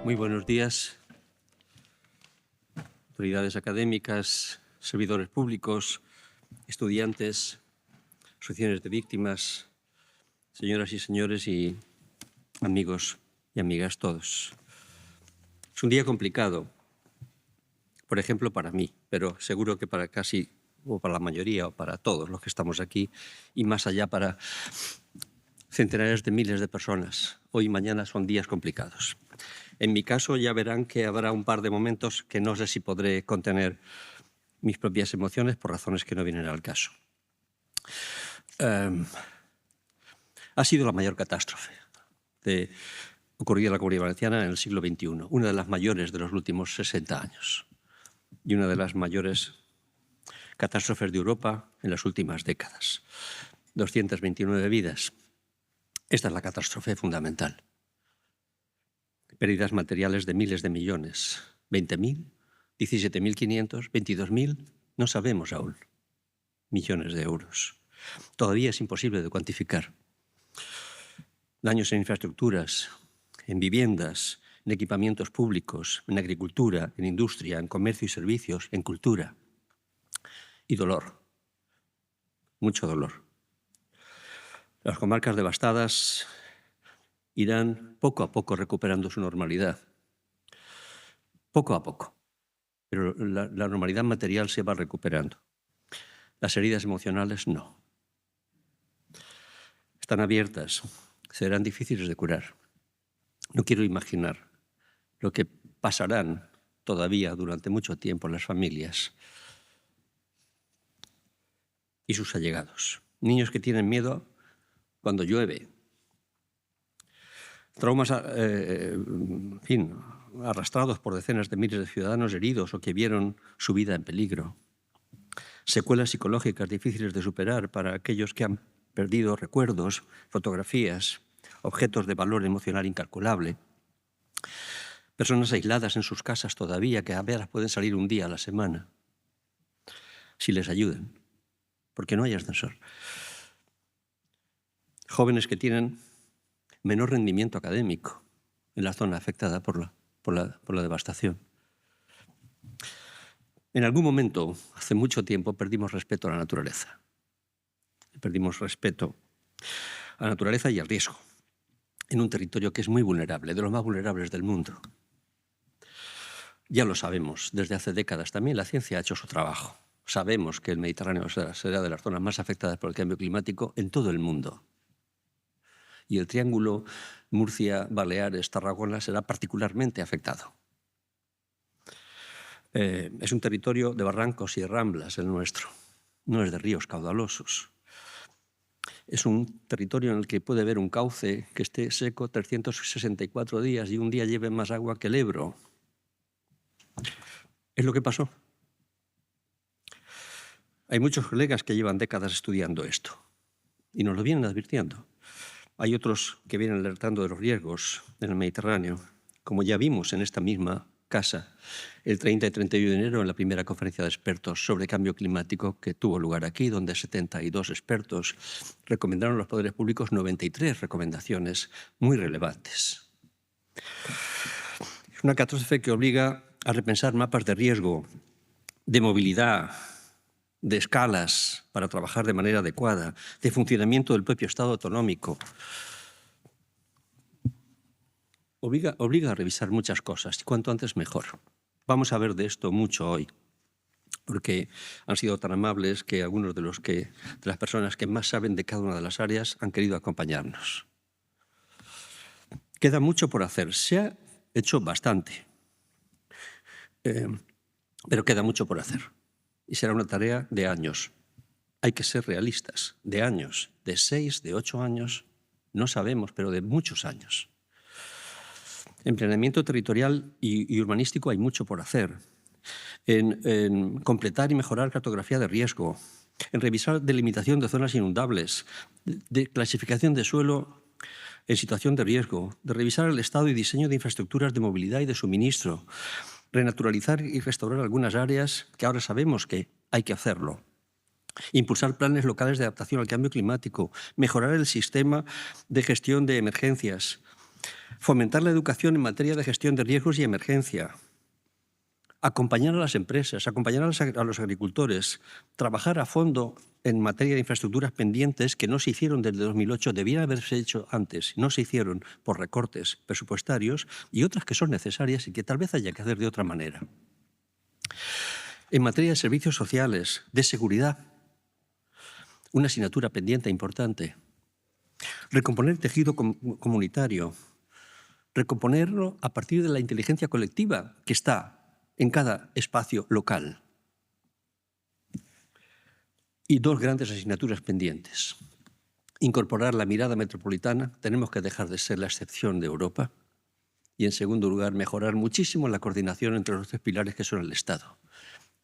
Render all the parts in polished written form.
Muy buenos días, autoridades académicas, servidores públicos, estudiantes, asociaciones de víctimas, señoras y señores y amigos y amigas todos. Es un día complicado, por ejemplo, para mí, pero seguro que para casi, o para la mayoría, o para todos los que estamos aquí, y más allá para centenares de miles de personas. Hoy y mañana son días complicados. En mi caso ya verán que habrá un par de momentos que no sé si podré contener mis propias emociones por razones que no vienen al caso. Ha sido la mayor catástrofe ocurrida en la Comunidad Valenciana en el siglo XXI, una de las mayores de los últimos 60 años y una de las mayores catástrofes de Europa en las últimas décadas. 229 vidas. Esta es la catástrofe fundamental. Pérdidas materiales de miles de millones. 20.000, 17.500, 22.000, no sabemos aún. Millones de euros. Todavía es imposible de cuantificar. Daños en infraestructuras, en viviendas, en equipamientos públicos, en agricultura, en industria, en comercio y servicios, en cultura. Y dolor. Mucho dolor. Las comarcas devastadas irán poco a poco recuperando su normalidad. Poco a poco. Pero la normalidad material se va recuperando. Las heridas emocionales no. Están abiertas, serán difíciles de curar. No quiero imaginar lo que pasarán todavía durante mucho tiempo las familias y sus allegados. Niños que tienen miedo cuando llueve. Traumas, en fin, arrastrados por decenas de miles de ciudadanos heridos o que vieron su vida en peligro. Secuelas psicológicas difíciles de superar para aquellos que han perdido recuerdos, fotografías, objetos de valor emocional incalculable. Personas aisladas en sus casas todavía que apenas pueden salir un día a la semana. Si les ayudan, porque no hay ascensor. Jóvenes que tienen menor rendimiento académico en la zona afectada por la devastación. En algún momento, hace mucho tiempo, perdimos respeto a la naturaleza. Perdimos respeto a la naturaleza y al riesgo en un territorio que es muy vulnerable, de los más vulnerables del mundo. Ya lo sabemos desde hace décadas. También la ciencia ha hecho su trabajo. Sabemos que el Mediterráneo será de las zonas más afectadas por el cambio climático en todo el mundo. Y el triángulo Murcia, Baleares, Tarragona será particularmente afectado. Es un territorio de barrancos y de ramblas el nuestro, no es de ríos caudalosos. Es un territorio en el que puede haber un cauce que esté seco 364 días y un día lleve más agua que el Ebro. Es lo que pasó. Hay muchos colegas que llevan décadas estudiando esto y nos lo vienen advirtiendo. Hay otros que vienen alertando de los riesgos en el Mediterráneo, como ya vimos en esta misma casa el 30 y 31 de enero en la primera conferencia de expertos sobre cambio climático que tuvo lugar aquí, donde 72 expertos recomendaron a los poderes públicos 93 recomendaciones muy relevantes. Es una catástrofe que obliga a repensar mapas de riesgo, de movilidad, de escalas para trabajar de manera adecuada, de funcionamiento del propio Estado autonómico. Obliga a revisar muchas cosas, y cuanto antes mejor. Vamos a ver de esto mucho hoy, porque han sido tan amables que algunos de las personas que más saben de cada una de las áreas han querido acompañarnos. Queda mucho por hacer. Se ha hecho bastante, pero queda mucho por hacer. Y será una tarea de años. Hay que ser realistas, de años, de 6, de 8 años, no sabemos, pero de muchos años. En planeamiento territorial y urbanístico hay mucho por hacer. En completar y mejorar cartografía de riesgo, en revisar delimitación de zonas inundables, de clasificación de suelo en situación de riesgo, de revisar el estado y diseño de infraestructuras de movilidad y de suministro, renaturalizar y restaurar algunas áreas que ahora sabemos que hay que hacerlo. Impulsar planes locales de adaptación al cambio climático, mejorar el sistema de gestión de emergencias, Fomentar la educación en materia de gestión de riesgos y emergencia. Acompañar a las empresas, acompañar a los agricultores, trabajar a fondo en materia de infraestructuras pendientes que no se hicieron desde 2008, debían haberse hecho antes, no se hicieron por recortes presupuestarios, y otras que son necesarias y que tal vez haya que hacer de otra manera. En materia de servicios sociales, de seguridad, una asignatura pendiente importante. Recomponer el tejido comunitario, recomponerlo a partir de la inteligencia colectiva que está en cada espacio local. Y dos grandes asignaturas pendientes. Incorporar la mirada metropolitana, tenemos que dejar de ser la excepción de Europa. Y en segundo lugar, mejorar muchísimo la coordinación entre los tres pilares que son el Estado.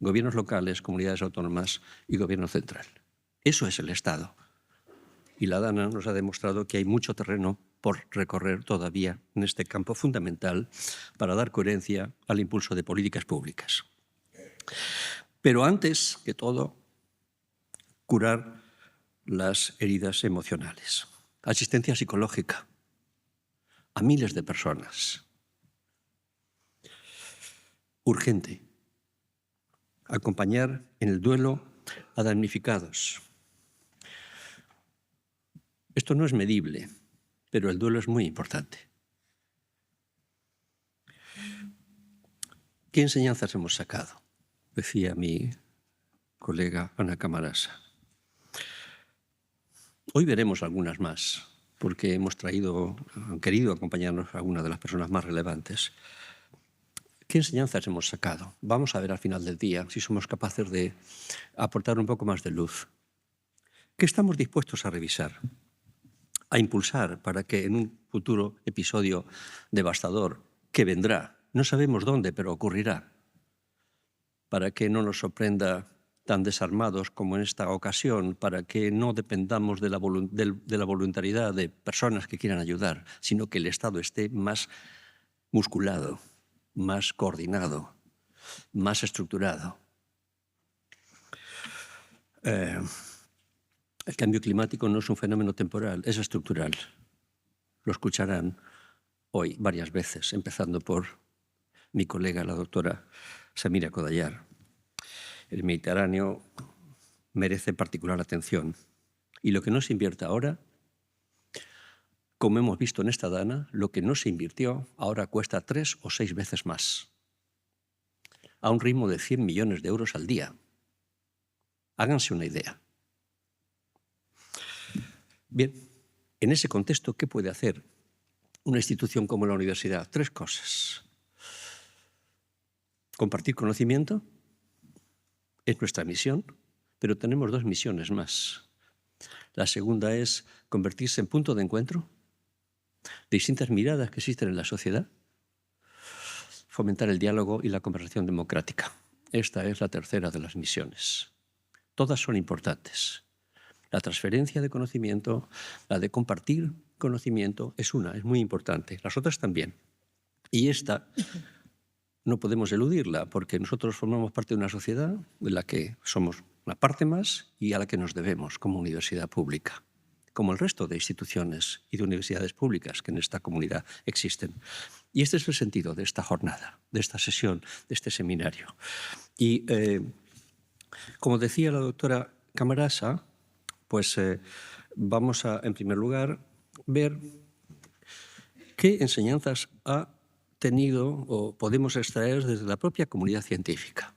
Gobiernos locales, comunidades autónomas y gobierno central. Eso es el Estado. Y la DANA nos ha demostrado que hay mucho terreno por recorrer todavía en este campo fundamental para dar coherencia al impulso de políticas públicas. Pero antes que todo, curar las heridas emocionales. Asistencia psicológica a miles de personas. Urgente. Acompañar en el duelo a damnificados. Esto no es medible, pero el duelo es muy importante. ¿Qué enseñanzas hemos sacado? Decía mi colega Ana Camarasa. Hoy veremos algunas más, porque han querido acompañarnos a algunas de las personas más relevantes. ¿Qué enseñanzas hemos sacado? Vamos a ver al final del día si somos capaces de aportar un poco más de luz. ¿Qué estamos dispuestos a revisar? A impulsar para que en un futuro episodio devastador que vendrá, no sabemos dónde, pero ocurrirá, para que no nos sorprenda tan desarmados como en esta ocasión, para que no dependamos de la voluntariedad de personas que quieran ayudar, sino que el Estado esté más musculado, más coordinado, más estructurado. El cambio climático no es un fenómeno temporal, es estructural. Lo escucharán hoy varias veces, empezando por mi colega, la doctora Samira Kodayar. El Mediterráneo merece particular atención. Y lo que no se invierte ahora, como hemos visto en esta DANA, lo que no se invirtió ahora cuesta 3 o 6 veces más, a un ritmo de 100 millones de euros al día. Háganse una idea. Bien, en ese contexto, ¿qué puede hacer una institución como la universidad? 3 cosas. Compartir conocimiento es nuestra misión, pero tenemos 2 misiones más. La segunda es convertirse en punto de encuentro de distintas miradas que existen en la sociedad, fomentar el diálogo y la conversación democrática. Esta es la tercera de las misiones. Todas son importantes. La transferencia de conocimiento, la de compartir conocimiento es muy importante. Las otras también. Y esta no podemos eludirla porque nosotros formamos parte de una sociedad de la que somos una parte más y a la que nos debemos como universidad pública, como el resto de instituciones y de universidades públicas que en esta comunidad existen. Y este es el sentido de esta jornada, de esta sesión, de este seminario. Y como decía la doctora Camarasa, pues vamos a, en primer lugar, ver qué enseñanzas ha tenido o podemos extraer desde la propia comunidad científica,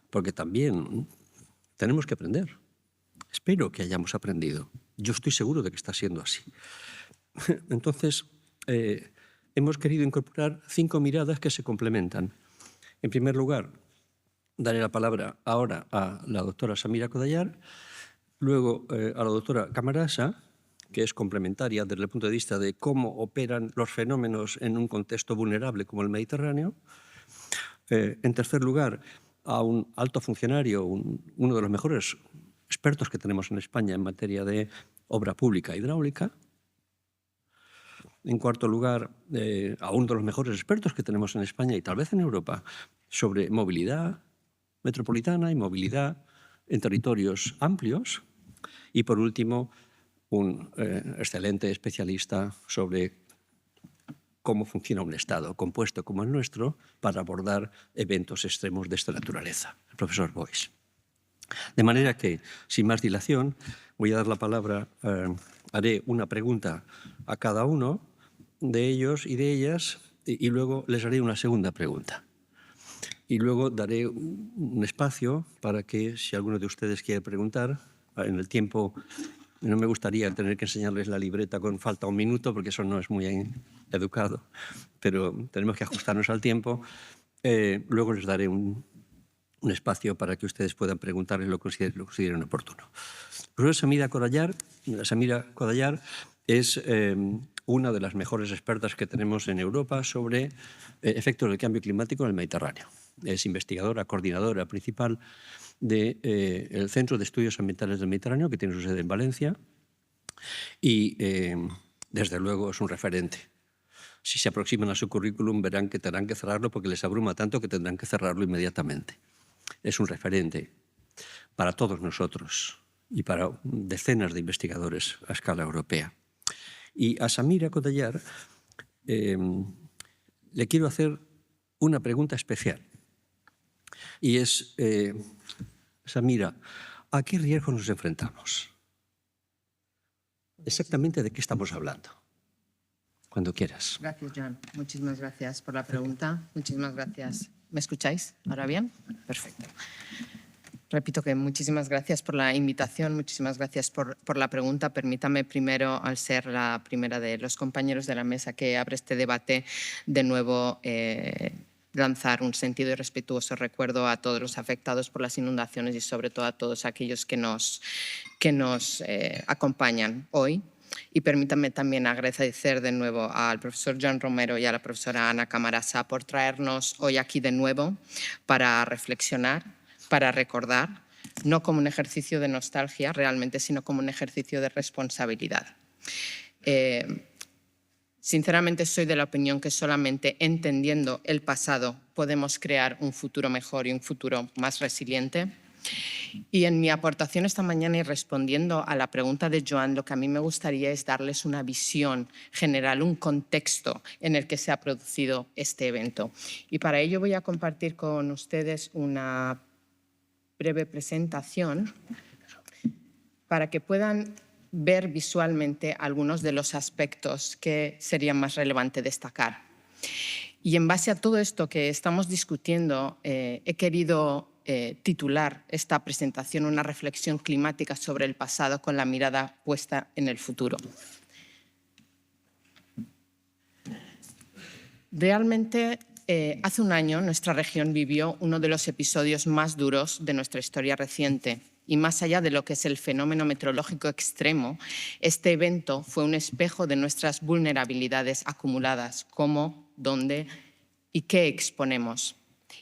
porque también tenemos que aprender. Espero que hayamos aprendido. Yo estoy seguro de que está siendo así. Entonces, hemos querido incorporar 5 miradas que se complementan. En primer lugar, daré la palabra ahora a la doctora Samira Kodayar, luego a la doctora Camarasa, que es complementaria desde el punto de vista de cómo operan los fenómenos en un contexto vulnerable como el Mediterráneo. En tercer lugar, a un alto funcionario, uno de los mejores expertos que tenemos en España en materia de obra pública hidráulica. En cuarto lugar, a uno de los mejores expertos que tenemos en España y tal vez en Europa sobre movilidad metropolitana y movilidad en territorios amplios. Y por último, un excelente especialista sobre cómo funciona un Estado compuesto como el nuestro para abordar eventos extremos de esta naturaleza. El profesor Boix. De manera que, sin más dilación, voy a dar la palabra, haré una pregunta a cada uno de ellos y de ellas, y luego les haré una segunda pregunta. Y luego daré un espacio para que, si alguno de ustedes quiere preguntar, en el tiempo, no me gustaría tener que enseñarles la libreta con falta un minuto, porque eso no es muy educado, pero tenemos que ajustarnos al tiempo. Luego les daré un espacio para que ustedes puedan preguntarles lo que consideren oportuno. La profesora Samira Kodayar es una de las mejores expertas que tenemos en Europa sobre efectos del cambio climático en el Mediterráneo. Es investigadora, coordinadora principal del Centro de Estudios Ambientales del Mediterráneo, que tiene su sede en Valencia, y desde luego es un referente. Si se aproximan a su currículum verán que tendrán que cerrarlo porque les abruma tanto que tendrán que cerrarlo inmediatamente. Es un referente para todos nosotros y para decenas de investigadores a escala europea. Y a Samira Kodayar le quiero hacer una pregunta especial. Y es, Samira, ¿a qué riesgos nos enfrentamos? Exactamente de qué estamos hablando. Cuando quieras. Gracias, Joan. Muchísimas gracias por la pregunta. Muchísimas gracias. ¿Me escucháis? ¿Ahora bien? Perfecto. Repito que muchísimas gracias por la invitación, muchísimas gracias por la pregunta. Permítame primero, al ser la primera de los compañeros de la mesa que abre este debate, de nuevo lanzar un sentido y respetuoso recuerdo a todos los afectados por las inundaciones y sobre todo a todos aquellos que nos acompañan hoy. Y permítanme también agradecer de nuevo al profesor Joan Romero y a la profesora Ana Camarasa por traernos hoy aquí de nuevo para reflexionar, para recordar, no como un ejercicio de nostalgia realmente, sino como un ejercicio de responsabilidad. Sinceramente soy de la opinión que solamente entendiendo el pasado podemos crear un futuro mejor y un futuro más resiliente. Y en mi aportación esta mañana y respondiendo a la pregunta de Joan, lo que a mí me gustaría es darles una visión general, un contexto en el que se ha producido este evento. Y para ello voy a compartir con ustedes una breve presentación para que puedan ver visualmente algunos de los aspectos que serían más relevantes destacar. Y en base a todo esto que estamos discutiendo, he querido titular esta presentación una reflexión climática sobre el pasado con la mirada puesta en el futuro. Realmente, hace un año nuestra región vivió uno de los episodios más duros de nuestra historia reciente. Y más allá de lo que es el fenómeno meteorológico extremo, este evento fue un espejo de nuestras vulnerabilidades acumuladas, cómo, dónde y qué exponemos.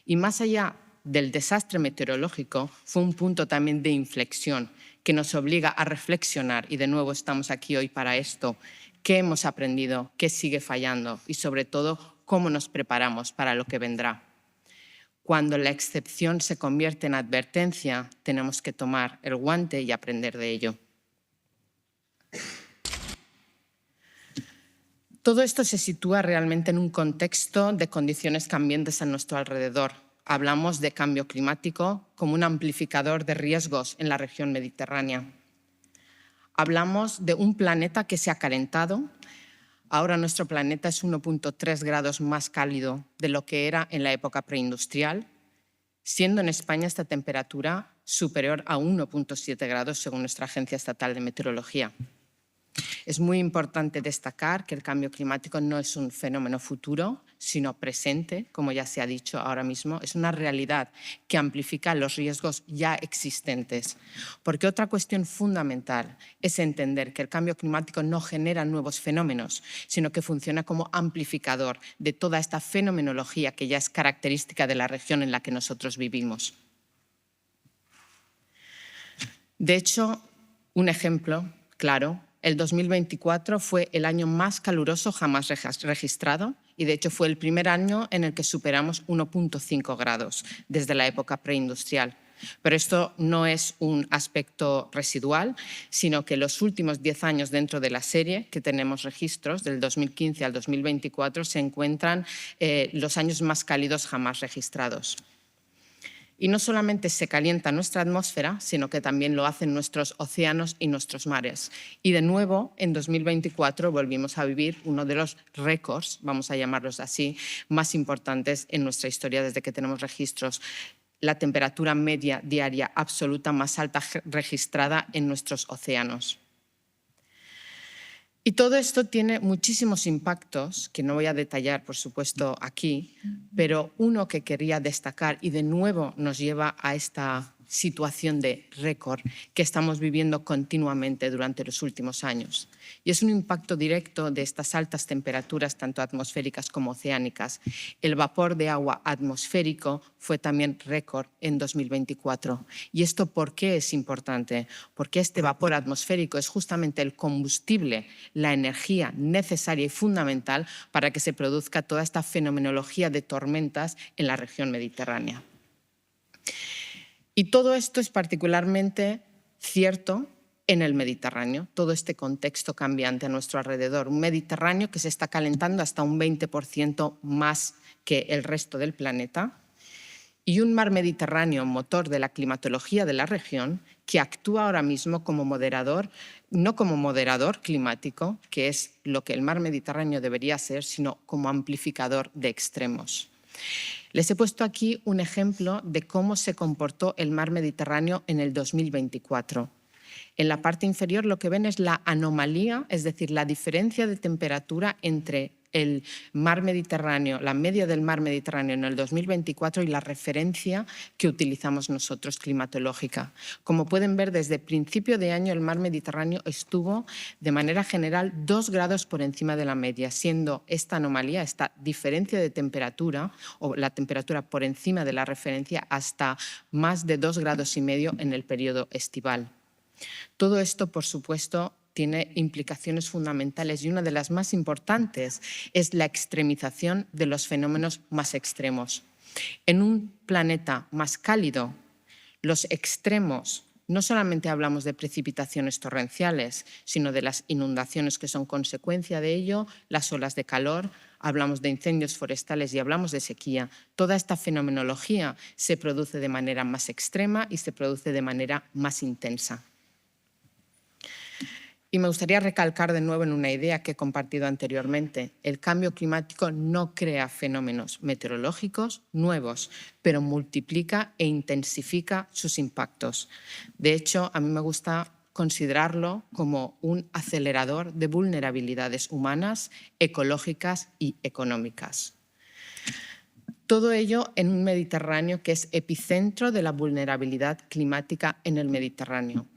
Y más allá del desastre meteorológico, fue un punto también de inflexión que nos obliga a reflexionar, y de nuevo estamos aquí hoy para esto, qué hemos aprendido, qué sigue fallando y sobre todo cómo nos preparamos para lo que vendrá. Cuando la excepción se convierte en advertencia, tenemos que tomar el guante y aprender de ello. Todo esto se sitúa realmente en un contexto de condiciones cambiantes a nuestro alrededor. Hablamos de cambio climático como un amplificador de riesgos en la región mediterránea. Hablamos de un planeta que se ha calentado. Ahora nuestro planeta es 1,3 grados más cálido de lo que era en la época preindustrial, siendo en España esta temperatura superior a 1,7 grados según nuestra Agencia Estatal de Meteorología. Es muy importante destacar que el cambio climático no es un fenómeno futuro, sino presente, como ya se ha dicho ahora mismo. Es una realidad que amplifica los riesgos ya existentes. Porque otra cuestión fundamental es entender que el cambio climático no genera nuevos fenómenos, sino que funciona como amplificador de toda esta fenomenología que ya es característica de la región en la que nosotros vivimos. De hecho, un ejemplo claro, el 2024 fue el año más caluroso jamás registrado y de hecho fue el primer año en el que superamos 1,5 grados desde la época preindustrial. Pero esto no es un aspecto residual, sino que los últimos 10 años dentro de la serie que tenemos registros, del 2015 al 2024, se encuentran los años más cálidos jamás registrados. Y no solamente se calienta nuestra atmósfera, sino que también lo hacen nuestros océanos y nuestros mares. Y de nuevo, en 2024 volvimos a vivir uno de los récords, vamos a llamarlos así, más importantes en nuestra historia desde que tenemos registros. La temperatura media diaria absoluta más alta registrada en nuestros océanos. Y todo esto tiene muchísimos impactos, que no voy a detallar, por supuesto, aquí, pero uno que quería destacar y de nuevo nos lleva a esta situación de récord que estamos viviendo continuamente durante los últimos años. Y es un impacto directo de estas altas temperaturas, tanto atmosféricas como oceánicas. El vapor de agua atmosférico fue también récord en 2024. ¿Y esto por qué es importante? Porque este vapor atmosférico es justamente el combustible, la energía necesaria y fundamental para que se produzca toda esta fenomenología de tormentas en la región mediterránea. Y todo esto es particularmente cierto en el Mediterráneo, todo este contexto cambiante a nuestro alrededor. Un Mediterráneo que se está calentando hasta un 20% más que el resto del planeta y un mar Mediterráneo, motor de la climatología de la región, que actúa ahora mismo como moderador, no como moderador climático, que es lo que el mar Mediterráneo debería ser, sino como amplificador de extremos. Les he puesto aquí un ejemplo de cómo se comportó el mar Mediterráneo en el 2024. En la parte inferior lo que ven es la anomalía, es decir, la diferencia de temperatura entre el mar Mediterráneo, la media del mar Mediterráneo en el 2024 y la referencia que utilizamos nosotros climatológica. Como pueden ver, desde principio de año el mar Mediterráneo estuvo de manera general 2 grados por encima de la media, siendo esta anomalía, esta diferencia de temperatura o la temperatura por encima de la referencia hasta más de 2,5 grados en el periodo estival. Todo esto, por supuesto, tiene implicaciones fundamentales y una de las más importantes es la extremización de los fenómenos más extremos. En un planeta más cálido, los extremos, no solamente hablamos de precipitaciones torrenciales, sino de las inundaciones que son consecuencia de ello, las olas de calor, hablamos de incendios forestales y hablamos de sequía. Toda esta fenomenología se produce de manera más extrema y se produce de manera más intensa. Y me gustaría recalcar de nuevo en una idea que he compartido anteriormente. El cambio climático no crea fenómenos meteorológicos nuevos, pero multiplica e intensifica sus impactos. De hecho, a mí me gusta considerarlo como un acelerador de vulnerabilidades humanas, ecológicas y económicas. Todo ello en un Mediterráneo que es epicentro de la vulnerabilidad climática en el Mediterráneo.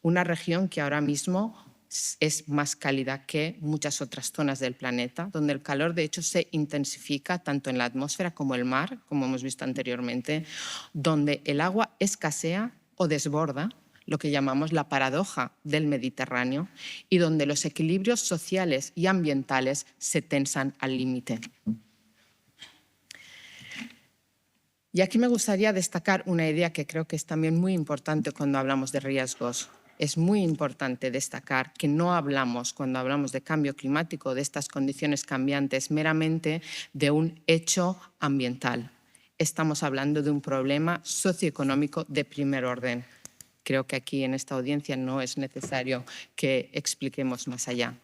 Una región que ahora mismo es más cálida que muchas otras zonas del planeta, donde el calor de hecho se intensifica tanto en la atmósfera como el mar, como hemos visto anteriormente, donde el agua escasea o desborda, lo que llamamos la paradoja del Mediterráneo, y donde los equilibrios sociales y ambientales se tensan al límite. Y aquí me gustaría destacar una idea que creo que es también muy importante cuando hablamos de riesgos. Es muy importante destacar que no hablamos, cuando hablamos de cambio climático, de estas condiciones cambiantes, meramente de un hecho ambiental. Estamos hablando de un problema socioeconómico de primer orden. Creo que aquí en esta audiencia no es necesario que expliquemos más allá.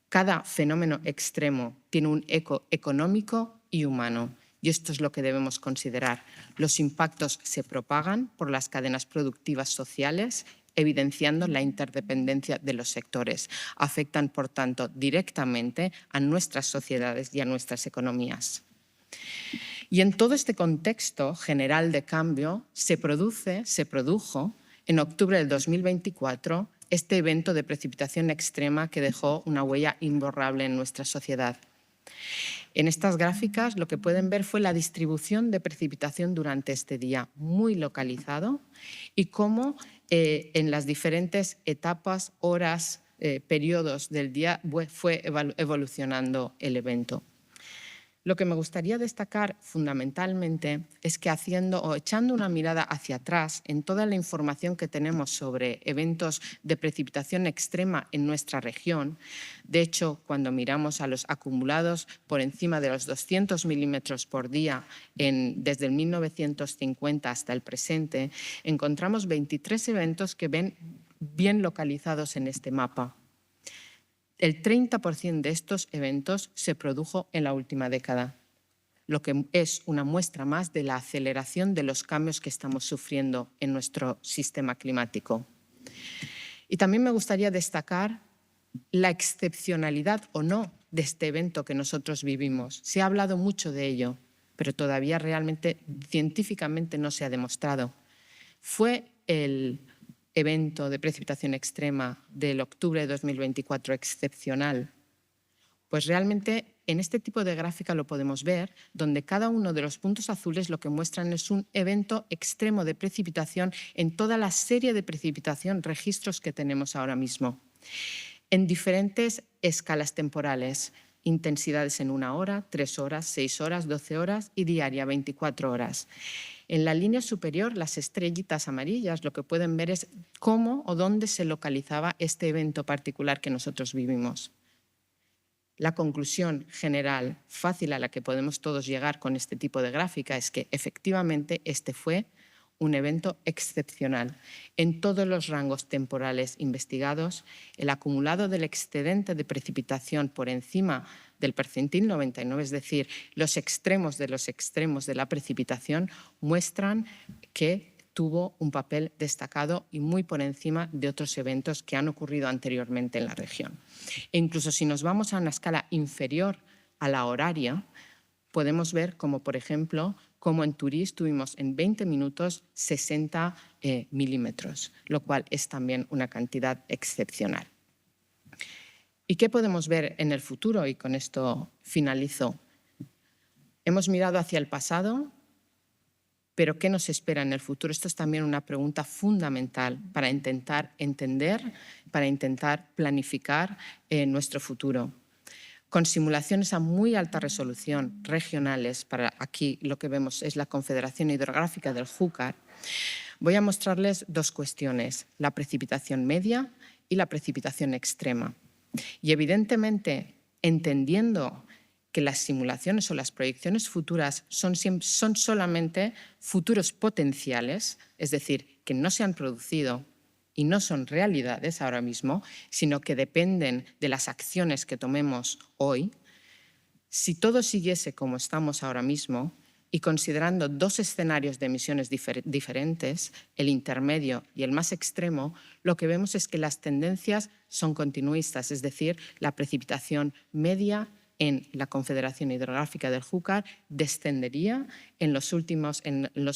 Cada fenómeno extremo tiene un eco económico y humano. Y esto es lo que debemos considerar. Los impactos se propagan por las cadenas productivas sociales, evidenciando la interdependencia de los sectores. Afectan, por tanto, directamente a nuestras sociedades y a nuestras economías. Y en todo este contexto general de cambio se produjo en octubre del 2024 este evento de precipitación extrema que dejó una huella imborrable en nuestra sociedad. En estas gráficas lo que pueden ver fue la distribución de precipitación durante este día, muy localizado, y cómo en las diferentes etapas, horas, periodos del día fue evolucionando el evento. Lo que me gustaría destacar fundamentalmente es que haciendo o echando una mirada hacia atrás en toda la información que tenemos sobre eventos de precipitación extrema en nuestra región, de hecho, cuando miramos a los acumulados por encima de los 200 milímetros por día desde el 1950 hasta el presente, encontramos 23 eventos que ven bien localizados en este mapa. El 30% de estos eventos se produjo en la última década, lo que es una muestra más de la aceleración de los cambios que estamos sufriendo en nuestro sistema climático. Y también me gustaría destacar la excepcionalidad o no de este evento que nosotros vivimos. Se ha hablado mucho de ello, pero todavía realmente científicamente no se ha demostrado. Fue el evento de precipitación extrema del octubre de 2024 excepcional. Pues realmente en este tipo de gráfica lo podemos ver, donde cada uno de los puntos azules lo que muestran es un evento extremo de precipitación en toda la serie de precipitación, registros que tenemos ahora mismo, en diferentes escalas temporales, intensidades en 1 hora, 3 horas, 6 horas, 12 horas y diaria, 24 horas. En la línea superior, las estrellitas amarillas, lo que pueden ver es cómo o dónde se localizaba este evento particular que nosotros vivimos. La conclusión general, fácil a la que podemos todos llegar con este tipo de gráfica, es que efectivamente este fue un evento excepcional. En todos los rangos temporales investigados, el acumulado del excedente de precipitación por encima del percentil 99, es decir, los extremos de la precipitación, muestran que tuvo un papel destacado y muy por encima de otros eventos que han ocurrido anteriormente en la región. E incluso si nos vamos a una escala inferior a la horaria, podemos ver como, por ejemplo, como en Turís tuvimos en 20 minutos 60 milímetros, lo cual es también una cantidad excepcional. ¿Y qué podemos ver en el futuro? Y con esto finalizo. Hemos mirado hacia el pasado, pero ¿qué nos espera en el futuro? Esto es también una pregunta fundamental para intentar entender, para intentar planificar nuestro futuro. Con simulaciones a muy alta resolución regionales, para aquí lo que vemos es la Confederación Hidrográfica del Júcar, voy a mostrarles dos cuestiones, la precipitación media y la precipitación extrema. Y evidentemente, entendiendo que las simulaciones o las proyecciones futuras son solamente futuros potenciales, es decir, que no se han producido y no son realidades ahora mismo, sino que dependen de las acciones que tomemos hoy, si todo siguiese como estamos ahora mismo y considerando dos escenarios de emisiones diferentes, el intermedio y el más extremo, lo que vemos es que las tendencias son continuistas, es decir, la precipitación media en la Confederación Hidrográfica del Júcar descendería en los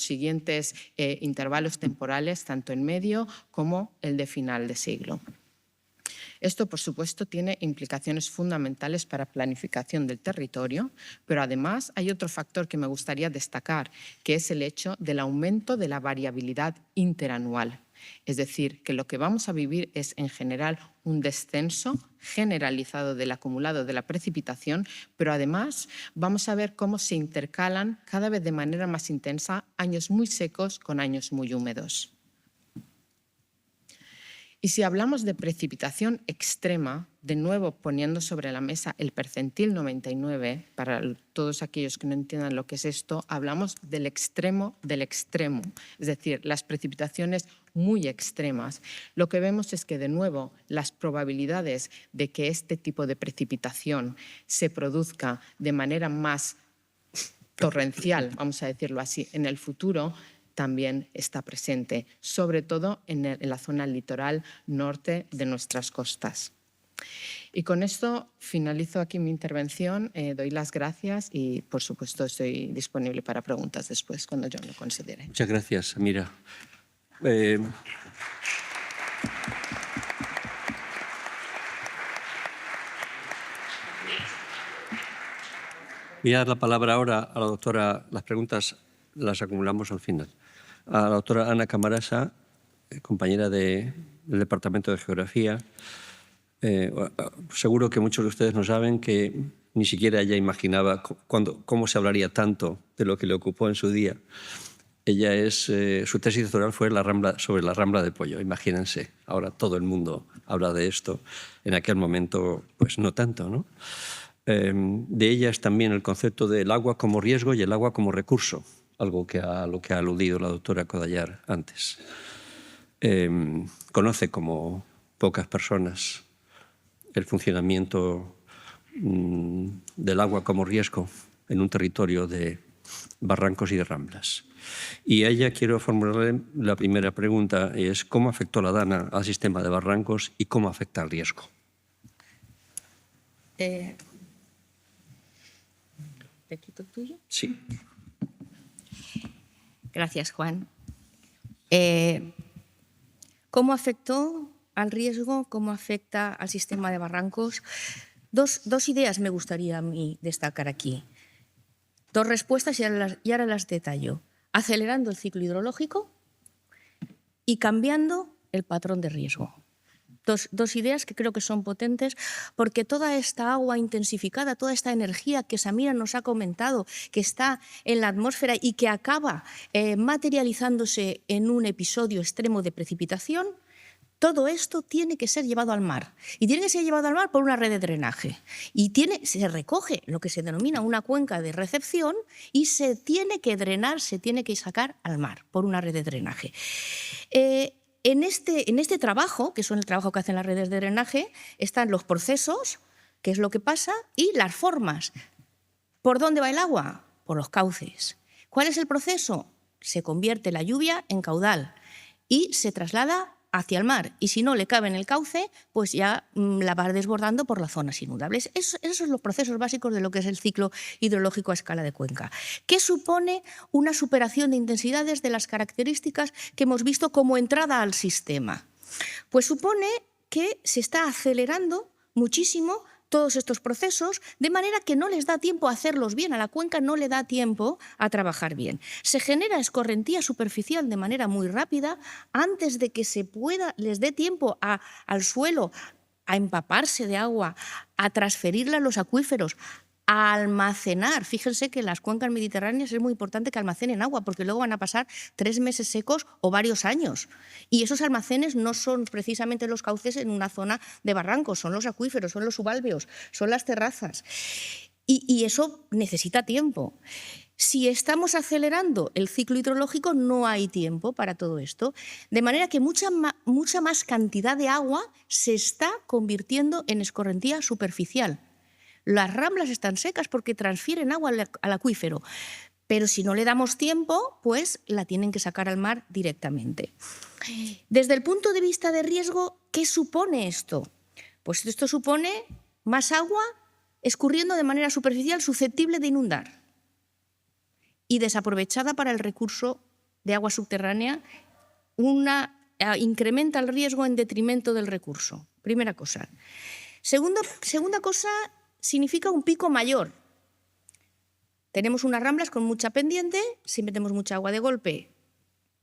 siguientes intervalos temporales, tanto en medio como el de final de siglo. Esto, por supuesto, tiene implicaciones fundamentales para planificación del territorio, pero además hay otro factor que me gustaría destacar, que es el hecho del aumento de la variabilidad interanual. Es decir, que lo que vamos a vivir es, en general, un descenso generalizado del acumulado de la precipitación, pero además vamos a ver cómo se intercalan cada vez de manera más intensa años muy secos con años muy húmedos. Y si hablamos de precipitación extrema, de nuevo poniendo sobre la mesa el percentil 99, para todos aquellos que no entiendan lo que es esto, hablamos del extremo, es decir, las precipitaciones muy extremas. Lo que vemos es que, de nuevo, las probabilidades de que este tipo de precipitación se produzca de manera más torrencial, vamos a decirlo así, en el futuro, también está presente, sobre todo en la zona litoral norte de nuestras costas. Y con esto finalizo aquí mi intervención, doy las gracias y, por supuesto, estoy disponible para preguntas después, cuando yo lo considere. Muchas gracias, Samira. Voy a dar la palabra ahora a la doctora. Las preguntas las acumulamos al final. A la doctora Ana Camarasa, compañera del Departamento de Geografía. Seguro que muchos de ustedes no saben que ni siquiera ella imaginaba cómo se hablaría tanto de lo que le ocupó en su día. Su tesis doctoral fue sobre la Rambla de Pollo, imagínense. Ahora todo el mundo habla de esto. En aquel momento, pues no tanto, ¿no? De ella es también el concepto del agua como riesgo y el agua como recurso, algo a lo que ha aludido la doctora Kodayar antes. Conoce como pocas personas el funcionamiento del agua como riesgo en un territorio de barrancos y de ramblas. Y a ella quiero formularle la primera pregunta, es ¿cómo afectó la Dana al sistema de barrancos y cómo afecta al riesgo? ¿Te quito el tuyo? Sí. Gracias, Juan. ¿Cómo afectó al riesgo? ¿Cómo afecta al sistema de barrancos? Dos ideas me gustaría a mí destacar aquí. Dos respuestas y ahora las detallo. Acelerando el ciclo hidrológico y cambiando el patrón de riesgo. Dos ideas que creo que son potentes porque toda esta agua intensificada, toda esta energía que Samira nos ha comentado, que está en la atmósfera y que acaba materializándose en un episodio extremo de precipitación, todo esto tiene que ser llevado al mar. Y tiene que ser llevado al mar por una red de drenaje. Y se recoge lo que se denomina una cuenca de recepción y se tiene que drenar, se tiene que sacar al mar por una red de drenaje. En este trabajo, que son el trabajo que hacen las redes de drenaje, están los procesos, que es lo que pasa, y las formas. ¿Por dónde va el agua? Por los cauces. ¿Cuál es el proceso? Se convierte la lluvia en caudal y se traslada hacia el mar. Y si no le cabe en el cauce, pues ya la va desbordando por las zonas inundables. Esos son los procesos básicos de lo que es el ciclo hidrológico a escala de cuenca. ¿Qué supone una superación de intensidades de las características que hemos visto como entrada al sistema? Pues supone que se está acelerando muchísimo todos estos procesos, de manera que no les da tiempo a hacerlos bien, a la cuenca no le da tiempo a trabajar bien. Se genera escorrentía superficial de manera muy rápida antes de que les dé tiempo al suelo a empaparse de agua, a transferirla a los acuíferos, a almacenar. Fíjense que en las cuencas mediterráneas es muy importante que almacenen agua porque luego van a pasar 3 meses secos o varios años. Y esos almacenes no son precisamente los cauces en una zona de barrancos, son los acuíferos, son los subalveos, son las terrazas. Y eso necesita tiempo. Si estamos acelerando el ciclo hidrológico, no hay tiempo para todo esto. De manera que mucha más cantidad de agua se está convirtiendo en escorrentía superficial. Las ramblas están secas porque transfieren agua al acuífero, pero si no le damos tiempo, pues la tienen que sacar al mar directamente. Desde el punto de vista de riesgo, ¿qué supone esto? Pues esto supone más agua escurriendo de manera superficial susceptible de inundar y desaprovechada para el recurso de agua subterránea, incrementa el riesgo en detrimento del recurso. Primera cosa. Segunda cosa, significa un pico mayor. Tenemos unas ramblas con mucha pendiente, si metemos mucha agua de golpe,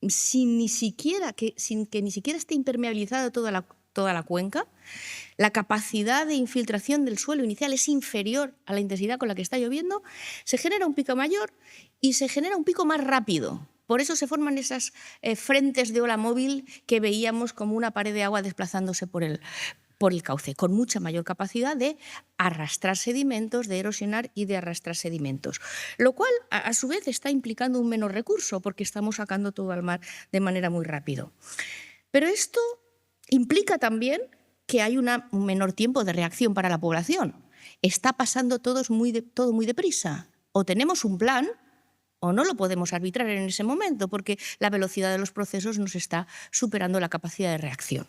sin que ni siquiera esté impermeabilizada toda la cuenca, la capacidad de infiltración del suelo inicial es inferior a la intensidad con la que está lloviendo, se genera un pico mayor y se genera un pico más rápido. Por eso se forman esas frentes de ola móvil que veíamos como una pared de agua desplazándose por el cauce, con mucha mayor capacidad de arrastrar sedimentos, de erosionar y de arrastrar sedimentos. Lo cual, a su vez, está implicando un menor recurso porque estamos sacando todo al mar de manera muy rápido. Pero esto implica también que hay un menor tiempo de reacción para la población. Está pasando todo muy deprisa. O tenemos un plan o no lo podemos arbitrar en ese momento porque la velocidad de los procesos nos está superando la capacidad de reacción.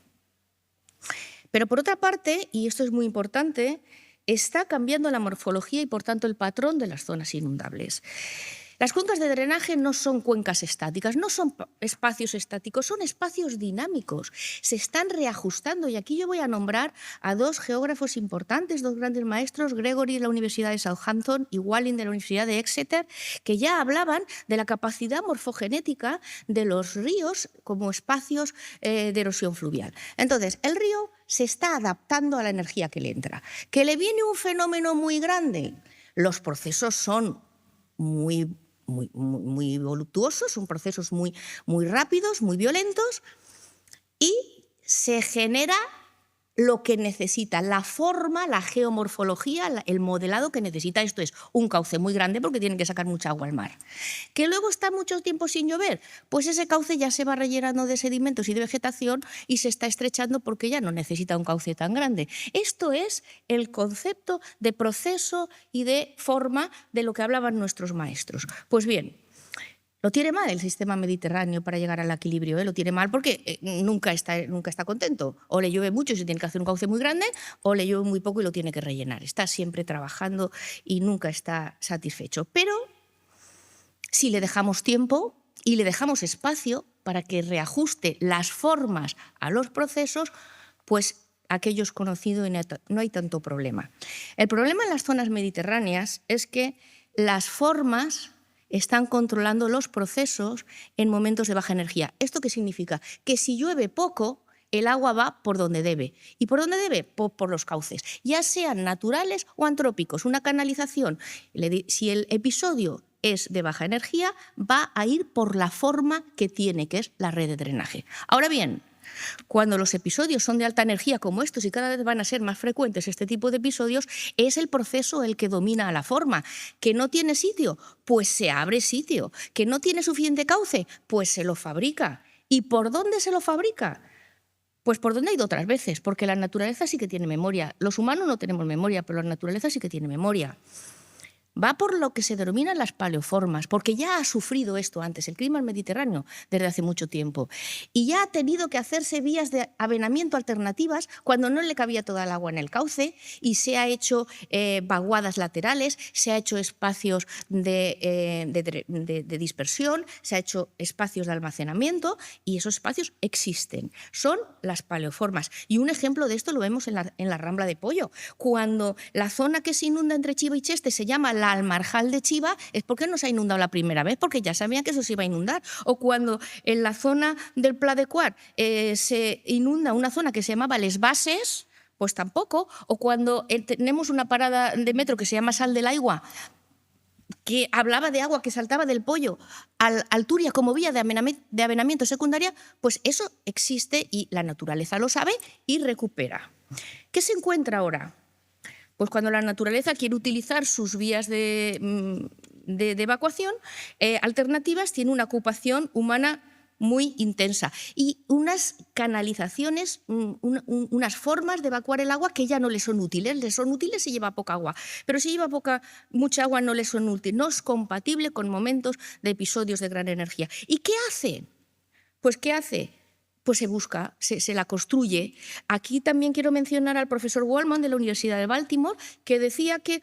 Pero por otra parte, y esto es muy importante, está cambiando la morfología y por tanto el patrón de las zonas inundables. Las cuencas de drenaje no son cuencas estáticas, no son espacios estáticos, son espacios dinámicos. Se están reajustando y aquí yo voy a nombrar a dos geógrafos importantes, dos grandes maestros, Gregory de la Universidad de Southampton y Walling de la Universidad de Exeter, que ya hablaban de la capacidad morfogenética de los ríos como espacios de erosión fluvial. Entonces, el río se está adaptando a la energía que le entra. ¿Que le viene un fenómeno muy grande? Los procesos son muy voluptuosos, son procesos muy rápidos, muy violentos, y se genera lo que necesita, la forma, la geomorfología, el modelado que necesita. Esto es un cauce muy grande porque tienen que sacar mucha agua al mar. ¿Que luego está mucho tiempo sin llover? Pues ese cauce ya se va rellenando de sedimentos y de vegetación y se está estrechando porque ya no necesita un cauce tan grande. Esto es el concepto de proceso y de forma de lo que hablaban nuestros maestros. Pues bien, lo tiene mal el sistema mediterráneo para llegar al equilibrio, lo tiene mal porque nunca está contento. O le llueve mucho y se tiene que hacer un cauce muy grande, o le llueve muy poco y lo tiene que rellenar. Está siempre trabajando y nunca está satisfecho. Pero si le dejamos tiempo y le dejamos espacio para que reajuste las formas a los procesos, pues aquello es conocido y no hay tanto problema. El problema en las zonas mediterráneas es que las formas están controlando los procesos en momentos de baja energía. ¿Esto qué significa? Que si llueve poco, el agua va por donde debe. ¿Y por dónde debe? Por los cauces, ya sean naturales o antrópicos. Una canalización, si el episodio es de baja energía, va a ir por la forma que tiene, que es la red de drenaje. Ahora bien, cuando los episodios son de alta energía como estos, y cada vez van a ser más frecuentes este tipo de episodios, es el proceso el que domina a la forma. ¿Que no tiene sitio? Pues se abre sitio. ¿Que no tiene suficiente cauce? Pues se lo fabrica. ¿Y por dónde se lo fabrica? Pues por donde ha ido otras veces, porque la naturaleza sí que tiene memoria. Los humanos no tenemos memoria, pero la naturaleza sí que tiene memoria. Va por lo que se denominan las paleoformas, porque ya ha sufrido esto antes, el clima mediterráneo, desde hace mucho tiempo. Y ya ha tenido que hacerse vías de avenamiento alternativas cuando no le cabía toda el agua en el cauce, y se ha hecho vaguadas laterales, se ha hecho espacios de dispersión, se ha hecho espacios de almacenamiento, y esos espacios existen. Son las paleoformas. Y un ejemplo de esto lo vemos en la Rambla de Pollo. Cuando la zona que se inunda entre Chiva y Cheste se llama la Almarjal de Chiva, es porque no se ha inundado la primera vez, porque ya sabían que eso se iba a inundar. O cuando en la zona del Pla de Quart se inunda una zona que se llamaba Les Bases, pues tampoco. O cuando tenemos una parada de metro que se llama Sal del Aigua, que hablaba de agua que saltaba del Pollo al Túria como vía de avenamiento secundaria, pues eso existe y la naturaleza lo sabe y recupera. ¿Qué se encuentra ahora? Pues cuando la naturaleza quiere utilizar sus vías de evacuación alternativas, tiene una ocupación humana muy intensa y unas canalizaciones, unas formas de evacuar el agua que ya no le son útiles. Le son útiles si lleva poca agua, pero si lleva mucha agua no le son útiles. No es compatible con momentos de episodios de gran energía. ¿Y qué hace? Pues ¿qué hace? Pues se busca, se la construye. Aquí también quiero mencionar al profesor Wallman de la Universidad de Baltimore, que decía que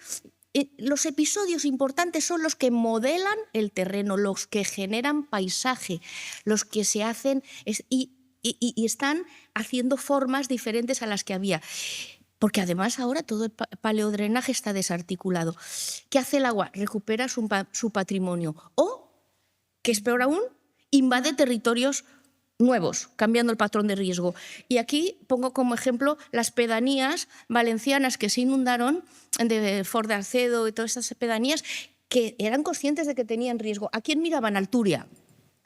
los episodios importantes son los que modelan el terreno, los que generan paisaje, los que se hacen y están haciendo formas diferentes a las que había. Porque además ahora todo el paleodrenaje está desarticulado. ¿Qué hace el agua? Recupera su patrimonio. O, que es peor aún, invade territorios nuevos, cambiando el patrón de riesgo. Y aquí pongo como ejemplo las pedanías valencianas que se inundaron, de Fort de Alcedo y todas esas pedanías, que eran conscientes de que tenían riesgo. ¿A quién miraban? Al Túria.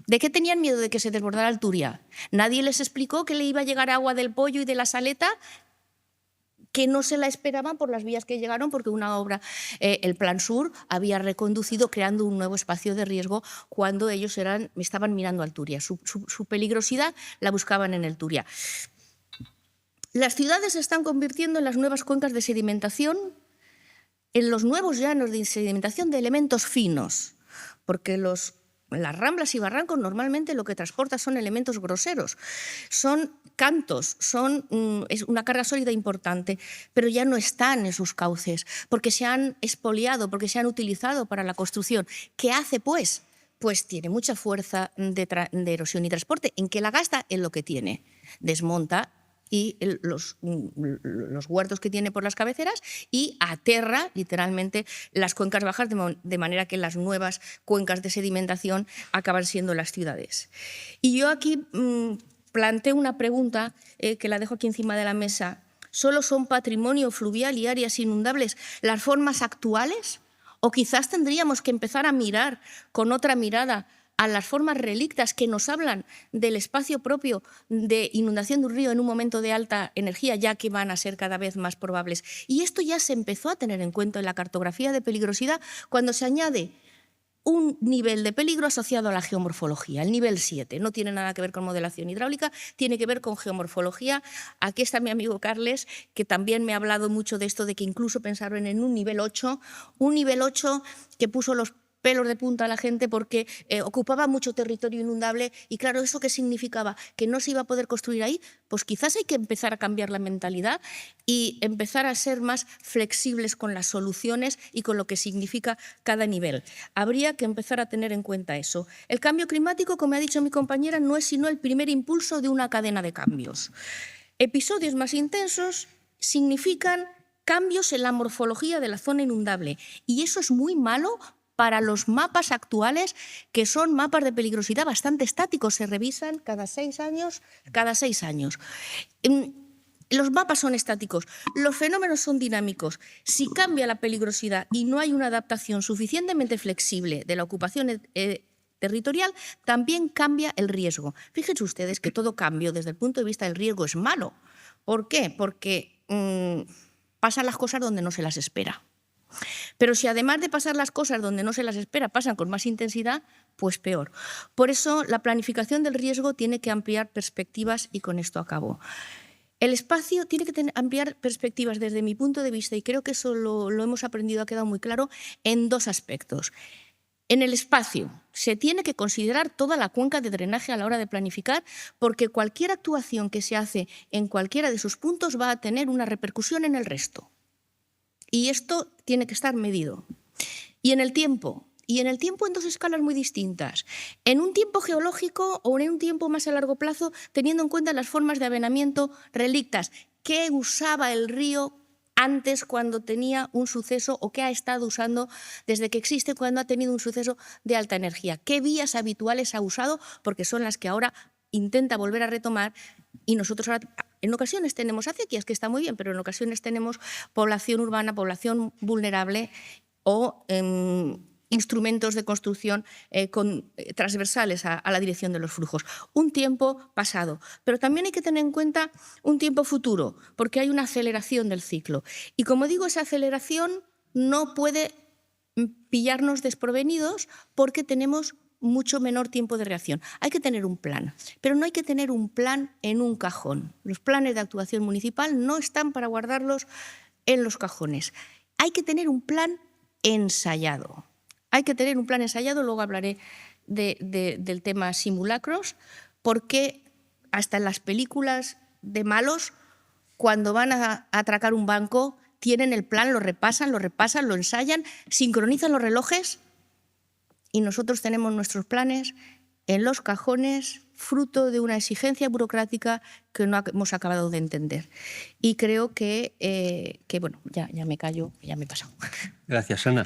¿De qué tenían miedo? De que se desbordara el Túria. Nadie les explicó que le iba a llegar agua del Pollo y de la Saleta, que no se la esperaban por las vías que llegaron, porque una obra, el Plan Sur, había reconducido creando un nuevo espacio de riesgo cuando ellos estaban mirando al Túria. Su peligrosidad la buscaban en el Túria. Las ciudades se están convirtiendo en las nuevas cuencas de sedimentación, en los nuevos llanos de sedimentación de elementos finos, porque los las ramblas y barrancos normalmente lo que transporta son elementos groseros, son cantos, es una carga sólida importante, pero ya no están en sus cauces, porque se han expoliado, porque se han utilizado para la construcción. ¿Qué hace, pues? Pues tiene mucha fuerza de erosión y transporte. ¿En qué la gasta? En lo que tiene. Desmonta y los huertos que tiene por las cabeceras y aterra literalmente las cuencas bajas, de manera que las nuevas cuencas de sedimentación acaban siendo las ciudades. Y yo aquí planteo una pregunta que la dejo aquí encima de la mesa. ¿Solo son patrimonio fluvial y áreas inundables las formas actuales? ¿O quizás tendríamos que empezar a mirar con otra mirada a las formas relictas que nos hablan del espacio propio de inundación de un río en un momento de alta energía, ya que van a ser cada vez más probables? Y esto ya se empezó a tener en cuenta en la cartografía de peligrosidad cuando se añade un nivel de peligro asociado a la geomorfología, el nivel 7. No tiene nada que ver con modelación hidráulica, tiene que ver con geomorfología. Aquí está mi amigo Carles, que también me ha hablado mucho de esto, de que incluso pensaron en un nivel 8 que puso los pelos de punta a la gente porque ocupaba mucho territorio inundable. Y claro, ¿eso qué significaba? ¿Que no se iba a poder construir ahí? Pues quizás hay que empezar a cambiar la mentalidad y empezar a ser más flexibles con las soluciones y con lo que significa cada nivel. Habría que empezar a tener en cuenta eso. El cambio climático, como ha dicho mi compañera, no es sino el primer impulso de una cadena de cambios. Episodios más intensos significan cambios en la morfología de la zona inundable, y eso es muy malo para los mapas actuales, que son mapas de peligrosidad bastante estáticos, se revisan cada 6 años. Los mapas son estáticos, los fenómenos son dinámicos. Si cambia la peligrosidad y no hay una adaptación suficientemente flexible de la ocupación territorial, también cambia el riesgo. Fíjense ustedes que todo cambio desde el punto de vista del riesgo es malo. ¿Por qué? Porque pasan las cosas donde no se las espera. Pero si además de pasar las cosas donde no se las espera pasan con más intensidad, pues peor. Por eso la planificación del riesgo tiene que ampliar perspectivas, y con esto acabo. El espacio tiene que ampliar perspectivas desde mi punto de vista, y creo que eso lo hemos aprendido, ha quedado muy claro, en 2 aspectos. En el espacio se tiene que considerar toda la cuenca de drenaje a la hora de planificar, porque cualquier actuación que se hace en cualquiera de sus puntos va a tener una repercusión en el resto. Y esto tiene que estar medido. Y en el tiempo en 2 escalas muy distintas. En un tiempo geológico o en un tiempo más a largo plazo, teniendo en cuenta las formas de avenamiento relictas. ¿Qué usaba el río antes cuando tenía un suceso, o qué ha estado usando desde que existe cuando ha tenido un suceso de alta energía? ¿Qué vías habituales ha usado? Porque son las que ahora intenta volver a retomar, y nosotros ahora en ocasiones tenemos acequias, que está muy bien, pero en ocasiones tenemos población urbana, población vulnerable o instrumentos de construcción transversales a la dirección de los flujos. Un tiempo pasado, pero también hay que tener en cuenta un tiempo futuro, porque hay una aceleración del ciclo. Y como digo, esa aceleración no puede pillarnos desprevenidos porque tenemos mucho menor tiempo de reacción. Hay que tener un plan, pero no hay que tener un plan en un cajón. Los planes de actuación municipal no están para guardarlos en los cajones. Hay que tener un plan ensayado. Luego hablaré del tema simulacros, porque hasta en las películas de malos, cuando van a atracar un banco, tienen el plan, lo repasan, lo ensayan, sincronizan los relojes. Y nosotros tenemos nuestros planes en los cajones, fruto de una exigencia burocrática que no hemos acabado de entender. Y creo que bueno, ya me callo, ya me he pasado. Gracias, Ana.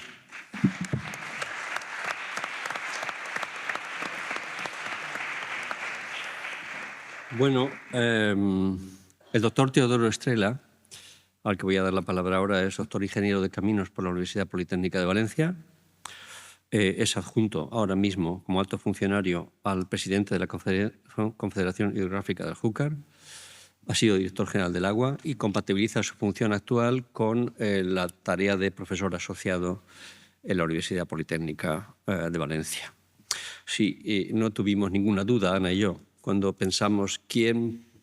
Bueno, el doctor Teodoro Estrela, al que voy a dar la palabra ahora, es doctor ingeniero de caminos por la Universidad Politécnica de Valencia. Es adjunto ahora mismo como alto funcionario al presidente de la Confederación Hidrográfica del Júcar. Ha sido director general del agua y compatibiliza su función actual con la tarea de profesor asociado en la Universidad Politécnica de Valencia. Sí, no tuvimos ninguna duda, Ana y yo, cuando pensamos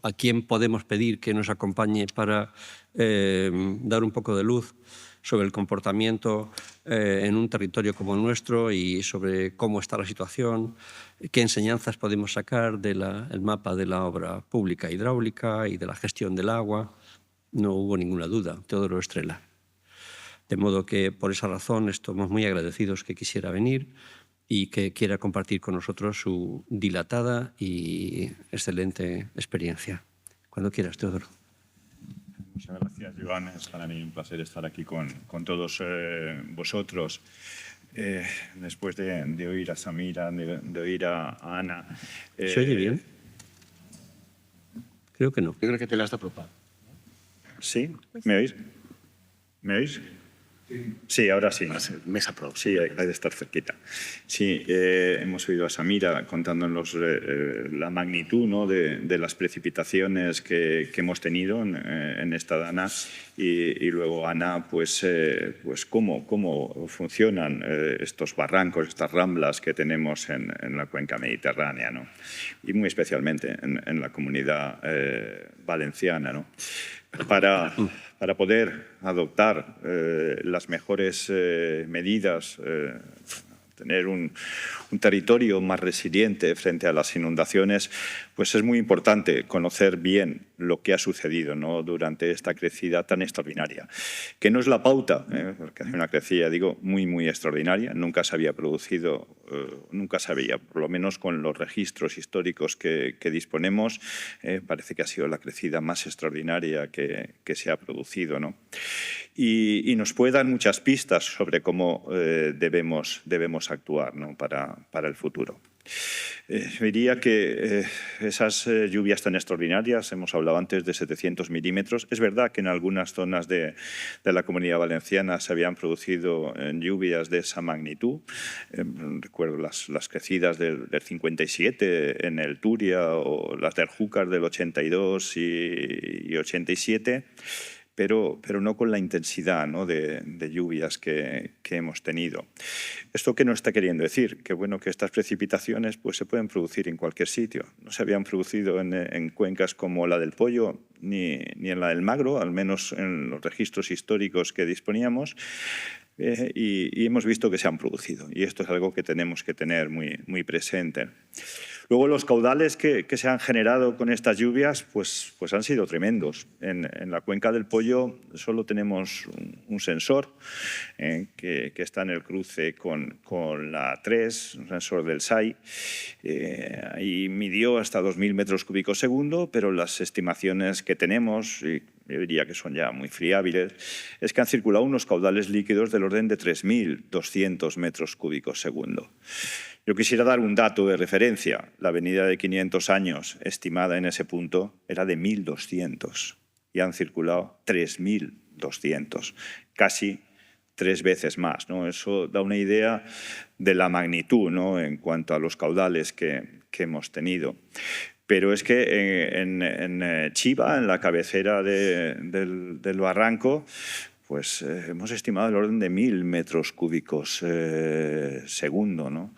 a quién podemos pedir que nos acompañe para dar un poco de luz sobre el comportamiento en un territorio como el nuestro y sobre cómo está la situación, qué enseñanzas podemos sacar del mapa de la obra pública hidráulica y de la gestión del agua. No hubo ninguna duda, Teodoro Estrela. De modo que por esa razón estamos muy agradecidos que quisiera venir y que quiera compartir con nosotros su dilatada y excelente experiencia. Cuando quieras, Teodoro. Muchas gracias, Joan. Es para mí un placer estar aquí con todos vosotros. Después de oír a Samira, de oír a Ana. ¿Se oye bien? Creo que no. Yo creo que te las da propaganda. ¿Sí? ¿Me oís? ¿Me oís? Sí, ahora sí. Mesa Pro. Sí, hay de estar cerquita. Sí, hemos oído a Samira contándonos la magnitud, ¿no?, de las precipitaciones que hemos tenido en esta dana y luego Ana, pues cómo funcionan estos barrancos, estas ramblas que tenemos en la cuenca mediterránea, ¿no?, y muy especialmente en la comunidad valenciana, ¿no?, para poder adoptar las mejores medidas, tener un territorio más resiliente frente a las inundaciones, pues es muy importante conocer bien lo que ha sucedido, ¿no?, durante esta crecida tan extraordinaria, que no es la pauta, porque es una crecida, digo, muy extraordinaria, nunca se había producido, por lo menos con los registros históricos que disponemos, parece que ha sido la crecida más extraordinaria que se ha producido, ¿no? Y nos puede dar muchas pistas sobre cómo debemos actuar, ¿no?, para el futuro. Diría que esas lluvias tan extraordinarias, hemos hablado antes de 700 milímetros, es verdad que en algunas zonas de la Comunidad Valenciana se habían producido lluvias de esa magnitud. Recuerdo las crecidas del 57 en el Turia o las del Júcar del 82 y 87. Pero no con la intensidad, ¿no?, de lluvias que hemos tenido. ¿Esto qué nos está queriendo decir? Que, bueno, que estas precipitaciones pues, se pueden producir en cualquier sitio. No se habían producido en cuencas como la del Poyo ni en la del Magro, al menos en los registros históricos que disponíamos, y hemos visto que se han producido. Y esto es algo que tenemos que tener muy presente. Luego los caudales que se han generado con estas lluvias pues han sido tremendos. En la cuenca del Poyo solo tenemos un sensor que está en el cruce con la 3, un sensor del SAI, y midió hasta 2.000 metros cúbicos segundo, pero las estimaciones que tenemos, y yo diría que son ya muy fiables, es que han circulado unos caudales líquidos del orden de 3.200 metros cúbicos segundo. Yo quisiera dar un dato de referencia. La avenida de 500 años, estimada en ese punto, era de 1.200 y han circulado 3.200, casi 3 veces más, ¿no? Eso da una idea de la magnitud, ¿no?, en cuanto a los caudales que hemos tenido. Pero es que en Chiva, en la cabecera del barranco, pues hemos estimado el orden de 1.000 metros cúbicos segundo, ¿no?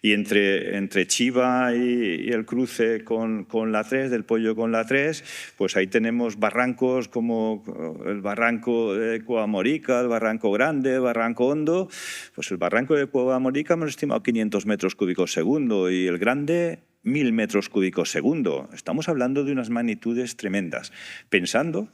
Y entre Chiva y el cruce con la 3, del Poyo con la 3, pues ahí tenemos barrancos como el barranco de Cuevamorica, el barranco grande, el barranco hondo. Pues el barranco de Cuevamorica hemos estimado 500 metros cúbicos segundo y el grande 1.000 metros cúbicos segundo. Estamos hablando de unas magnitudes tremendas, pensando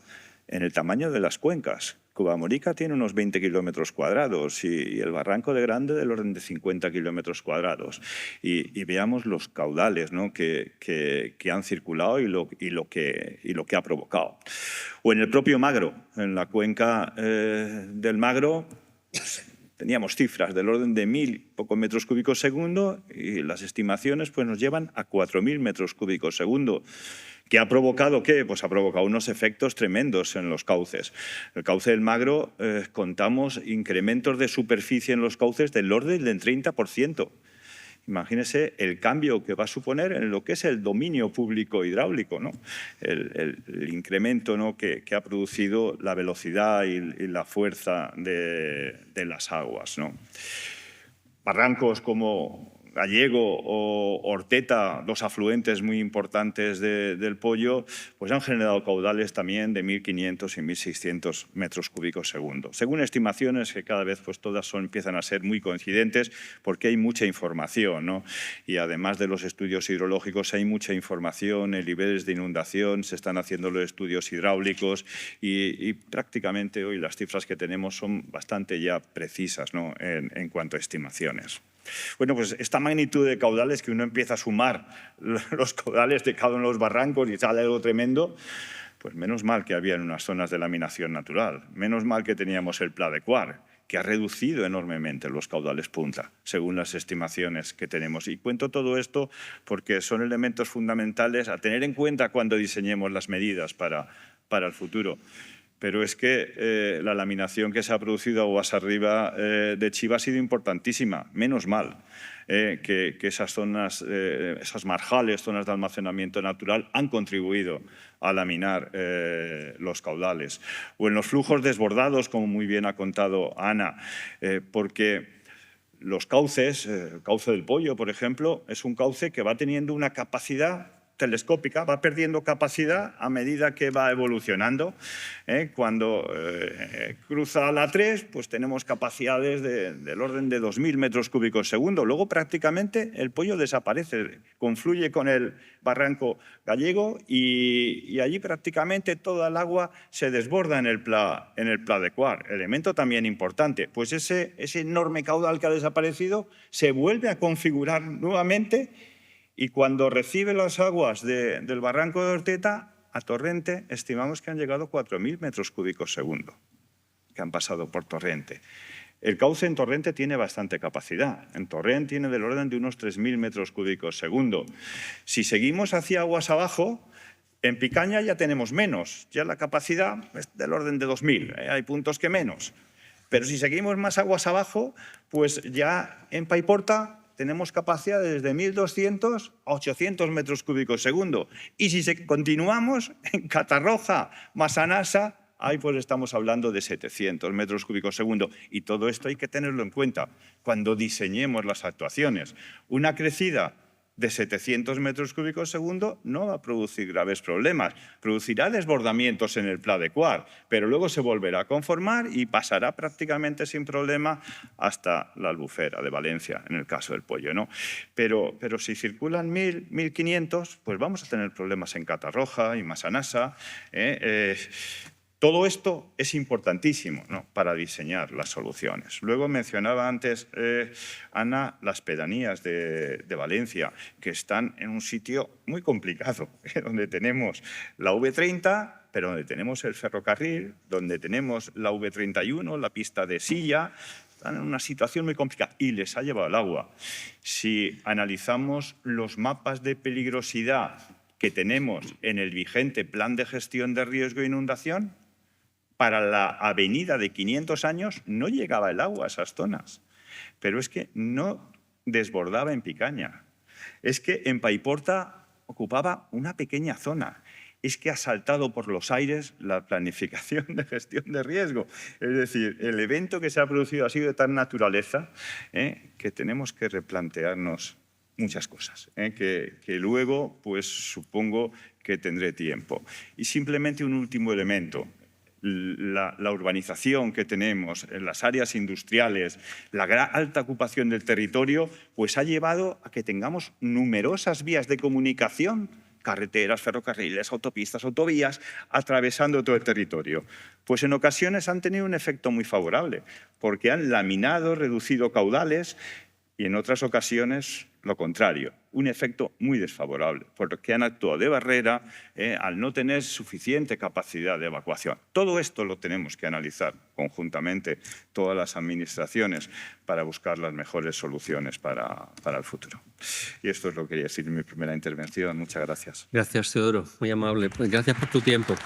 en el tamaño de las cuencas. Cuevamorica tiene unos 20 kilómetros cuadrados y el barranco de Grande del orden de 50 kilómetros cuadrados. Y veamos los caudales, ¿no?, que han circulado y lo que ha provocado. O en el propio Magro, en la cuenca del Magro, pues, teníamos cifras del orden de 1.000 pocos metros cúbicos segundo y las estimaciones pues, nos llevan a 4.000 metros cúbicos segundo. ¿Qué ha provocado qué? Pues ha provocado unos efectos tremendos en los cauces. El cauce del Magro contamos incrementos de superficie en los cauces del orden del 30%. Imagínese el cambio que va a suponer en lo que es el dominio público hidráulico, ¿no? El incremento, ¿no?, que ha producido la velocidad y la fuerza de las aguas, ¿no? Barrancos como Gallego o Orteta, dos afluentes muy importantes del Poyo, pues han generado caudales también de 1.500 y 1.600 metros cúbicos segundo. Según estimaciones que cada vez pues todas empiezan a ser muy coincidentes porque hay mucha información, ¿no? Y además de los estudios hidrológicos hay mucha información en niveles de inundación, se están haciendo los estudios hidráulicos y prácticamente hoy las cifras que tenemos son bastante ya precisas, ¿no? en cuanto a estimaciones. Bueno, pues esta magnitud de caudales que uno empieza a sumar los caudales de cada uno de los barrancos y sale algo tremendo, pues menos mal que había en unas zonas de laminación natural, menos mal que teníamos el Pla de Quart, que ha reducido enormemente los caudales punta, según las estimaciones que tenemos. Y cuento todo esto porque son elementos fundamentales a tener en cuenta cuando diseñemos las medidas para el futuro. Pero es que la laminación que se ha producido aguas arriba de Chiva ha sido importantísima, menos mal que esas zonas, esas marjales, zonas de almacenamiento natural, han contribuido a laminar los caudales. O en los flujos desbordados, como muy bien ha contado Ana, porque los cauces, el cauce del Poyo, por ejemplo, es un cauce que va teniendo una capacidad telescópica, va perdiendo capacidad a medida que va evolucionando. Cuando cruza la 3, pues tenemos capacidades del orden de 2.000 metros cúbicos segundo. Luego prácticamente el Poyo desaparece, confluye con el barranco Gallego y allí prácticamente toda el agua se desborda en el Pla de Quart. Elemento también importante, pues ese enorme caudal que ha desaparecido se vuelve a configurar nuevamente. Y cuando recibe las aguas del barranco de Orteta, a Torrente estimamos que han llegado 4.000 metros cúbicos segundo, que han pasado por Torrente. El cauce en Torrente tiene bastante capacidad. En Torrente tiene del orden de unos 3.000 metros cúbicos segundo. Si seguimos hacia aguas abajo, en Picaña ya tenemos menos. Ya la capacidad es del orden de 2.000. Hay puntos que menos. Pero si seguimos más aguas abajo, pues ya en Paiporta tenemos capacidades de 1.200 a 800 metros cúbicos segundo. Y si continuamos en Catarroja, Massanassa, ahí pues estamos hablando de 700 metros cúbicos segundo. Y todo esto hay que tenerlo en cuenta cuando diseñemos las actuaciones. Una crecida de 700 metros cúbicos segundo no va a producir graves problemas. Producirá desbordamientos en el Pla de Quart, pero luego se volverá a conformar y pasará prácticamente sin problema hasta la Albufera de Valencia, en el caso del Poyo, ¿no? Pero si circulan 1.000, 1.500, pues vamos a tener problemas en Catarroja y Massanassa. Todo esto es importantísimo, ¿no?, para diseñar las soluciones. Luego mencionaba antes, Ana, las pedanías de Valencia, que están en un sitio muy complicado, donde tenemos la V30, pero donde tenemos el ferrocarril, donde tenemos la V31, la pista de Silla. Están en una situación muy complicada y les ha llevado el agua. Si analizamos los mapas de peligrosidad que tenemos en el vigente Plan de Gestión de Riesgo de Inundación, para la avenida de 500 años no llegaba el agua a esas zonas. Pero es que no desbordaba en Picaña. Es que en Paiporta ocupaba una pequeña zona. Es que ha saltado por los aires la planificación de gestión de riesgo. Es decir, el evento que se ha producido ha sido de tal naturaleza que tenemos que replantearnos muchas cosas, que luego, pues supongo que tendré tiempo. Y simplemente un último elemento. La urbanización que tenemos en las áreas industriales, la alta ocupación del territorio, pues ha llevado a que tengamos numerosas vías de comunicación, carreteras, ferrocarriles, autopistas, autovías, atravesando todo el territorio. Pues en ocasiones han tenido un efecto muy favorable, porque han laminado, reducido caudales, y en otras ocasiones lo contrario, un efecto muy desfavorable, porque han actuado de barrera al no tener suficiente capacidad de evacuación. Todo esto lo tenemos que analizar conjuntamente todas las administraciones para buscar las mejores soluciones para el futuro. Y esto es lo que quería decir en mi primera intervención. Muchas gracias. Gracias, Teodoro. Muy amable. Pues gracias por tu tiempo.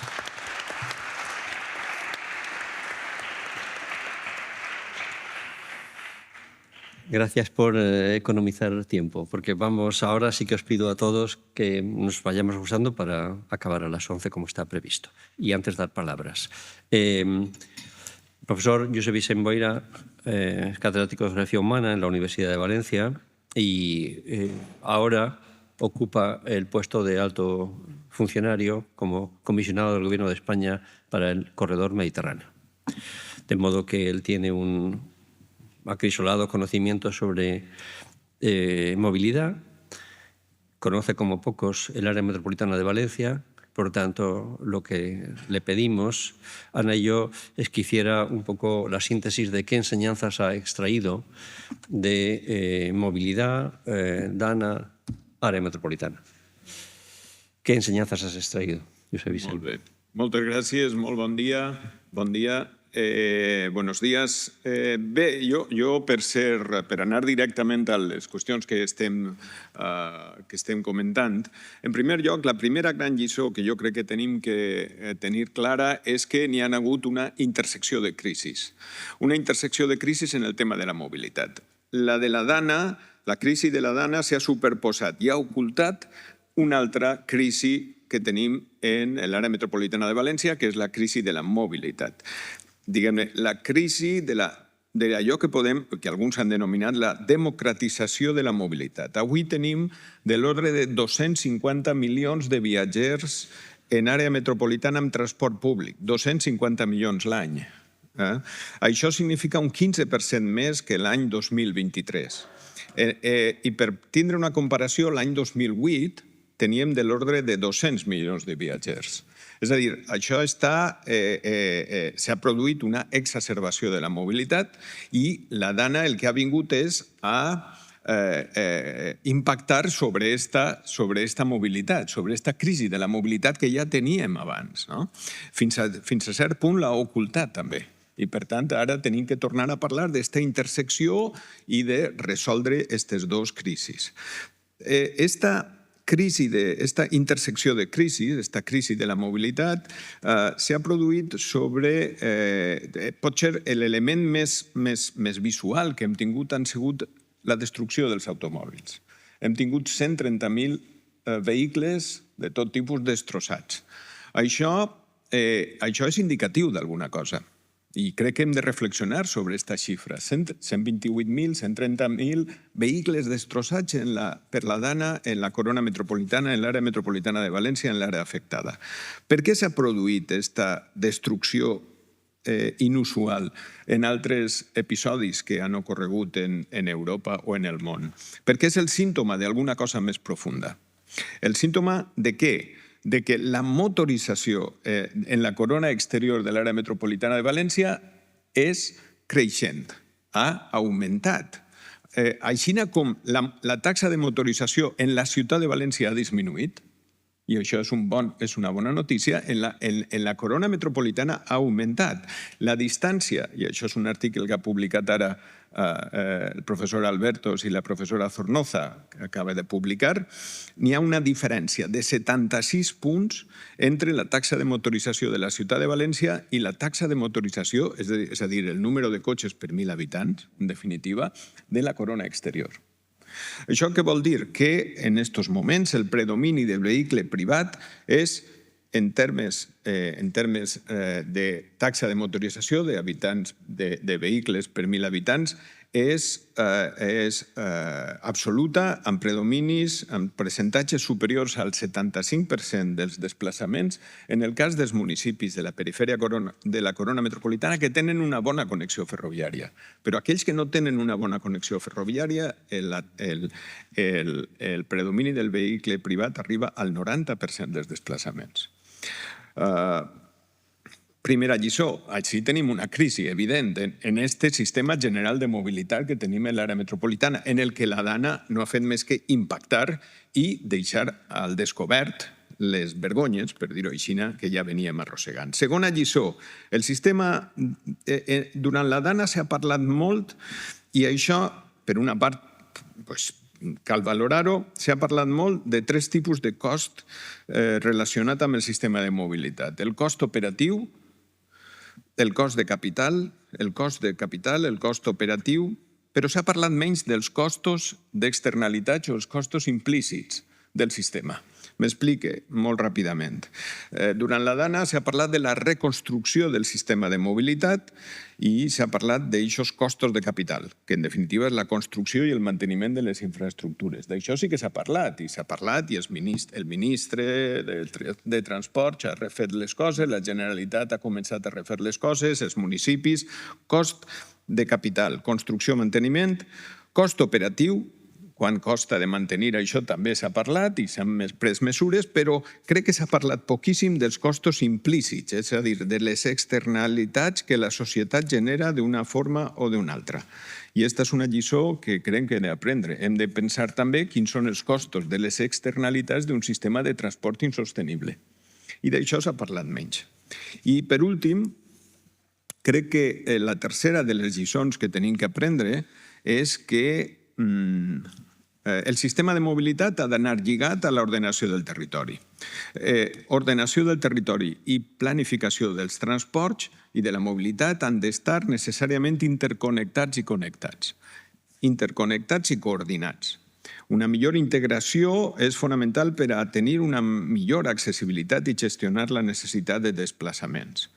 Gracias por economizar tiempo, porque vamos, ahora sí que os pido a todos que nos vayamos usando para acabar a las 11 como está previsto. Y antes dar palabras. Profesor Josep Vicent Boira, catedrático de Geografía Humana en la Universidad de Valencia, y ahora ocupa el puesto de alto funcionario como comisionado del Gobierno de España para el corredor mediterráneo. De modo que él tiene un acrisolado conocimiento sobre movilidad, conoce como pocos el área metropolitana de Valencia. Por tanto, lo que le pedimos, Ana y yo, es que hiciera un poco la síntesis de qué enseñanzas ha extraído de movilidad, Dana, área metropolitana. ¿Qué enseñanzas has extraído, Josep Vicent? Molt bé. Moltes gràcies, molt bon dia. Bon dia. Buenos días. Bé, jo per anar directament a les qüestions que estem comentant, en primer lloc, la primera gran lliçó que jo crec que tenim que tenir clara és que n'hi ha hagut una intersecció de crisis. Una intersecció de crisis en el tema de la mobilitat. La de la Dana, la crisi de la Dana s'ha superposat i ha ocultat una altra crisi que tenim en l'àrea metropolitana de València, que és la crisi de la mobilitat. Diguem-ne, la crisi d'allò que alguns han denominat la democratització de la mobilitat. Avui tenim de l'ordre de 250 milions de viatgers en àrea metropolitana amb transport públic, 250 milions l'any. Això significa un 15% més que l'any 2023. I per tindre una comparació, l'any 2008 teníem de l'ordre de 200 milions de viatgers. És a dir, això s'ha produït una exacerbació de la mobilitat i la Dana el que ha vingut és a impactar sobre esta mobilitat, sobre esta crisi de la mobilitat que ja teníem abans. Fins a cert punt l'ha ocultat també. I, per tant, ara tenim que tornar a parlar d'esta intersecció i de resoldre aquestes dues crisis. Esta intersecció de crisis, esta crisi de la mobilitat, s'ha produït sobre, potser l'element més visual que hem tingut han sigut la destrucció dels automòbils. Hem tingut 130.000 vehicles de tot tipus destrossats. Això és indicatiu d'alguna cosa. I crec que hem de reflexionar sobre aquesta xifra. 128.000, 130.000 vehicles destrossats per la Dana en la corona metropolitana, en l'àrea metropolitana de València, en l'àrea afectada. Per què s'ha produït aquesta destrucció inusual en altres episodis que han ocorregut en Europa o en el món? Perquè és el símptoma d'alguna cosa més profunda. El símptoma de què? De que la motorització en la corona exterior de l'àrea metropolitana de València és creixent, ha augmentat. Així com la taxa de motorització en la ciutat de València ha disminuït, i això és una bona notícia, en la corona metropolitana ha augmentat. La distància, i això és un article que ha publicat ara el professor Albertos i la professora Zornoza, que acaba de publicar, n'hi ha una diferència de 76 punts entre la taxa de motorització de la ciutat de València i la taxa de motorització, és a dir, el número de cotxes per 1.000 habitants, en definitiva, de la corona exterior. Això què vol dir? Que en aquests moments el predomini del vehicle privat és, en termes de taxa de motorització de vehicles per 1.000 habitants, és absoluta, amb predominis, amb percentatges superiors al 75% dels desplaçaments en el cas dels municipis de la perifèria de la corona metropolitana que tenen una bona connexió ferroviària. Però aquells que no tenen una bona connexió ferroviària, el predomini del vehicle privat arriba al 90% dels desplaçaments. Primera lliçó, així tenim una crisi evident en aquest sistema general de mobilitat que tenim en l'àrea metropolitana, en el que la Dana no ha fet més que impactar i deixar al descobert les vergonyes, per dir-ho així, que ja veníem arrossegant. Segona lliçó, el sistema, durant la Dana s'ha parlat molt, i això, per una part, cal valorar-ho, s'ha parlat molt de tres tipus de cost relacionat amb el sistema de mobilitat. El cost operatiu, el cost de capital, el cost operatiu, però s'ha parlat menys dels costos d'externalitats o els costos implícits del sistema. M'explique molt ràpidament. Durant la DANA s'ha parlat de la reconstrucció del sistema de mobilitat i s'ha parlat d'aixòs costos de capital, que en definitiva és la construcció i el manteniment de les infraestructures. D'això sí que s'ha parlat, i el ministre de Transports ha refet les coses, la Generalitat ha començat a refer les coses, els municipis, cost de capital, construcció, manteniment, cost operatiu, quan costa de mantenir això també s'ha parlat i s'han pres mesures, però crec que s'ha parlat poquíssim dels costos implícits, és a dir, de les externalitats que la societat genera d'una forma o d'una altra. I aquesta és una lliçó que crec que hem d'aprendre. Hem de pensar també quins són els costos de les externalitats d'un sistema de transport insostenible. I d'això s'ha parlat menys. I, per últim, crec que la tercera de les lliçons que tenim que aprendre és que el sistema de mobilitat ha d'anar lligat a l'ordenació del territori. Ordenació del territori i planificació dels transports i de la mobilitat han d'estar necessàriament interconnectats i connectats. Interconnectats i coordinats. Una millor integració és fonamental per a tenir una millor accessibilitat i gestionar la necessitat de desplaçaments.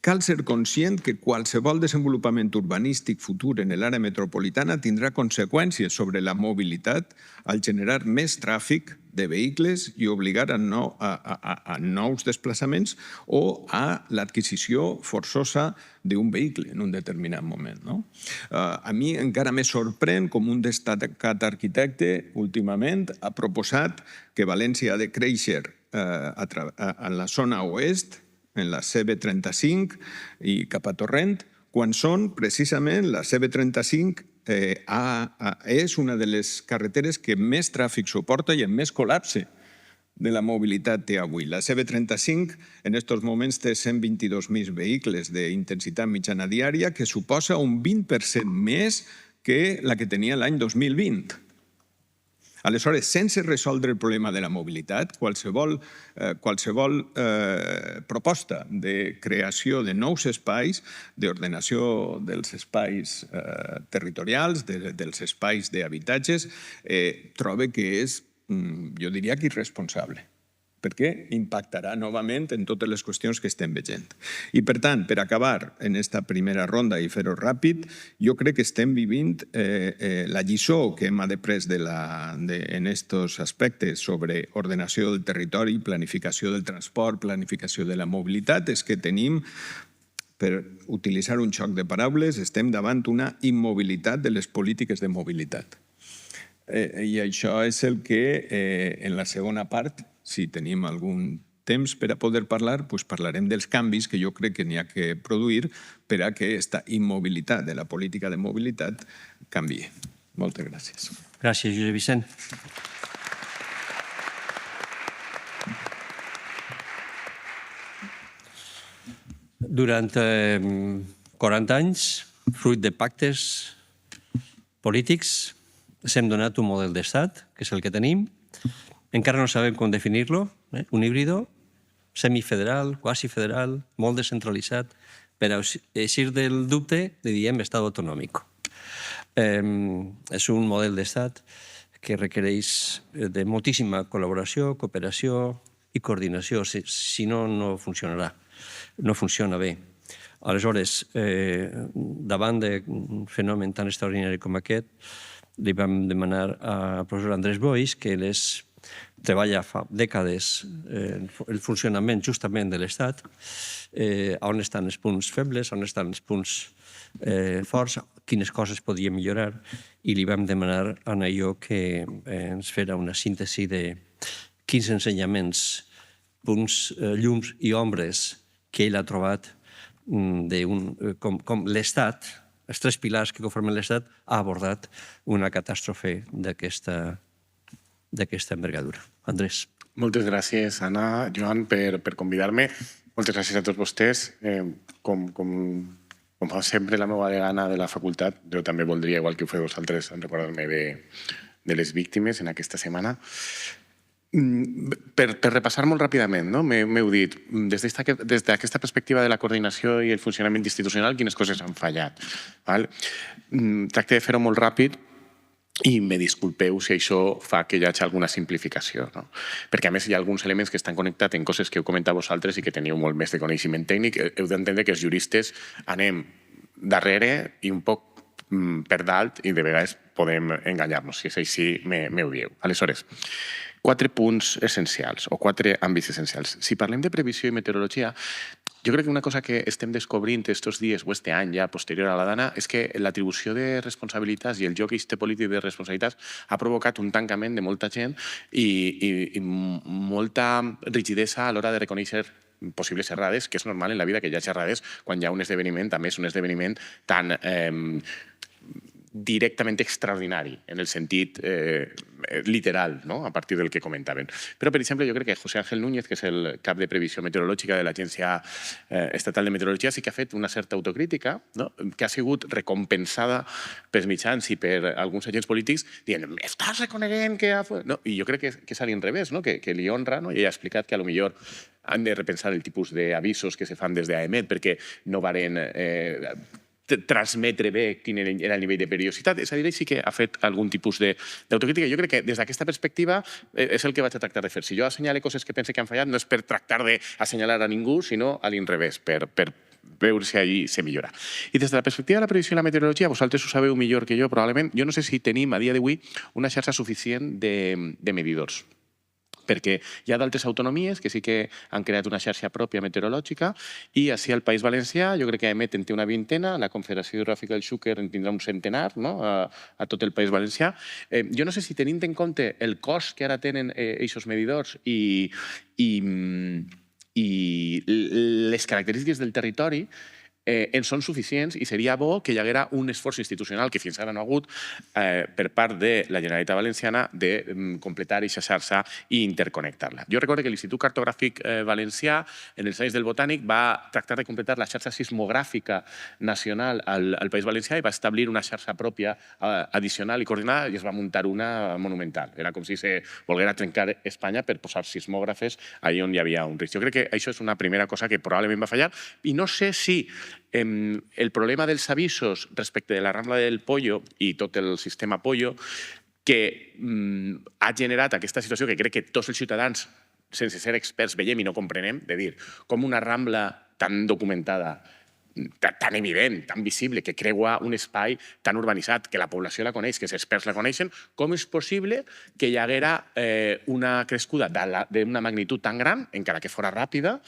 Cal ser conscient que qualsevol desenvolupament urbanístic futur en l'àrea metropolitana tindrà conseqüències sobre la mobilitat al generar més tràfic de vehicles i obligar a nous desplaçaments o a l'adquisició forçosa d'un vehicle en un determinat moment. A mi encara me sorprèn com un destacat arquitecte últimament ha proposat que València ha de créixer en la zona oest, en la CB35 i cap a Torrent, quan són precisament la CB35 és una de les carreteres que més tràfic suporta i amb més col·lapse de la mobilitat té avui. La CB35 en aquests moments té 122.000 vehicles d'intensitat mitjana diària, que suposa un 20% més que la que tenia l'any 2020. Aleshores, sense resoldre el problema de la mobilitat, qualsevol proposta de creació de nous espais, d'ordenació dels espais territorials, dels espais d'habitatges, trobo que és, jo diria que irresponsable, perquè impactarà novament en totes les qüestions que estem veient. I, per tant, per acabar en aquesta primera ronda i fer-ho ràpid, jo crec que estem vivint la lliçó que hem après en aquests aspectes sobre ordenació del territori, planificació del transport, planificació de la mobilitat, és que tenim, per utilitzar un xoc de paraules, estem davant una immobilitat de les polítiques de mobilitat. I això és el que en la segona part, si tenim algun temps per a poder parlar, doncs parlarem dels canvis que jo crec que n'hi ha que produir per a que aquesta immobilitat de la política de mobilitat canviï. Moltes gràcies. Gràcies, Josep Vicent. Durant 40 anys, fruit de pactes polítics, s'hem donat un model d'estat, que és el que tenim. Encara no sabem com definir-lo, un híbrido, semifederal, quasi federal, molt descentralitzat. Per eixir del dubte, li diem estat autonòmic. És un model d'estat que requereix de moltíssima col·laboració, cooperació i coordinació. Si no, no funcionarà. No funciona bé. Aleshores, davant d'un fenomen tan extraordinari com aquest, li vam demanar al professor Andrés Boix, que ell treballa fa dècades el funcionament justament de l'Estat, on estan els punts febles, on estan els punts forts, quines coses podien millorar, i li vam demanar a allò que ens fera una síntesi de quins ensenyaments, punts, llums i ombres que ell ha trobat com l'Estat, els tres pilars que conformen l'Estat, ha abordat una catàstrofe d'aquesta envergadura. Andrés. Moltes gràcies, Anna, Joan, per convidar-me. Moltes gràcies a tots vostès. Com fa sempre la meva degana de la facultat, jo també voldria, igual que ho feu vosaltres, recordar-me de les víctimes en aquesta setmana. Per repassar molt ràpidament, m'heu dit, des d'aquesta perspectiva de la coordinació i el funcionament institucional, quines coses han fallat. Tracte de fer-ho molt ràpid. I me disculpeu si això fa que hi hagi alguna simplificació. No? Perquè, a més, hi ha alguns elements que estan connectats en coses que heu comentat vosaltres i que teniu molt més de coneixement tècnic. Heu d'entendre que els juristes anem darrere i un poc per dalt i de vegades podem enganyar-nos. Si és així, m'ho dieu. Aleshores, 4 punts essencials o 4 àmbits essencials. Si parlem de previsió i meteorologia, jo crec que una cosa que estem descobrint estos dies o este any ja posterior a la dana és que l'atribució de responsabilitats i el joc polític de responsabilitats ha provocat un tancament de molta gent i molta rigidesa a l'hora de reconèixer possibles errades, que és normal en la vida que hi hagi errades quan hi ha un esdeveniment, també és un esdeveniment tan directament extraordinari, en el sentit literal, no? A partir del que comentaven. Però, per exemple, jo crec que José Ángel Núñez, que és el cap de previsió meteorològica de l'Agència Estatal de Meteorologia, sí que ha fet una certa autocrítica, no? Que ha sigut recompensada pels mitjans i per alguns agents polítics dient «Estàs reconeguent que...» No? I jo crec que és a l'inrevés, no? Que li honra, no? I ella ha explicat que potser han de repensar el tipus d'avisos que se fan des d'AEMET perquè no varen transmetre bé quin era el nivell de periodicitat. És a dir, sí que ha fet algun tipus d'autocrítica. Jo crec que des d'aquesta perspectiva és el que vaig a tractar de fer. Si jo assenyale coses que pense que han fallat, no és per tractar d'assenyalar a ningú, sinó a l'inrevés, per veure si allí se millora. I des de la perspectiva de la previsió i la meteorologia, vosaltres ho sabeu millor que jo, probablement. Jo no sé si tenim a dia d'avui una xarxa suficient de medidors, perquè hi ha d'altres autonomies que sí que han creat una xarxa pròpia meteorològica i així al País Valencià jo crec que AEMET en té una vintena, la Confederació Hidrogràfica del Xúquer en tindrà un centenar, no? A tot el País Valencià. Jo no sé si tenint en compte el cost que ara tenen aquests medidors i les característiques del territori, en són suficients i seria bo que hi haguera un esforç institucional que fins ara no ha hagut per part de la Generalitat Valenciana de completar aquesta xarxa i interconnectar-la. Jo recordo que l'Institut Cartogràfic Valencià en els anys del Botànic va tractar de completar la xarxa sismogràfica nacional al País Valencià i va establir una xarxa pròpia addicional i coordinada i es va muntar una monumental. Era com si se volguera trencar Espanya per posar sismògrafes allà on hi havia un risc. Jo crec que això és una primera cosa que probablement va fallar i no sé si el problema dels avisos respecte de la Rambla del Pollo i tot el sistema Pollo que ha generat aquesta situació que crec que tots els ciutadans, sense ser experts, veiem i no comprenem, de dir com una Rambla tan documentada, tan evident, tan visible, que creua un espai tan urbanitzat, que la població la coneix, que els experts la coneixen, com és possible que hi haguera una crescuda d'una magnitud tan gran, encara que fora ràpida,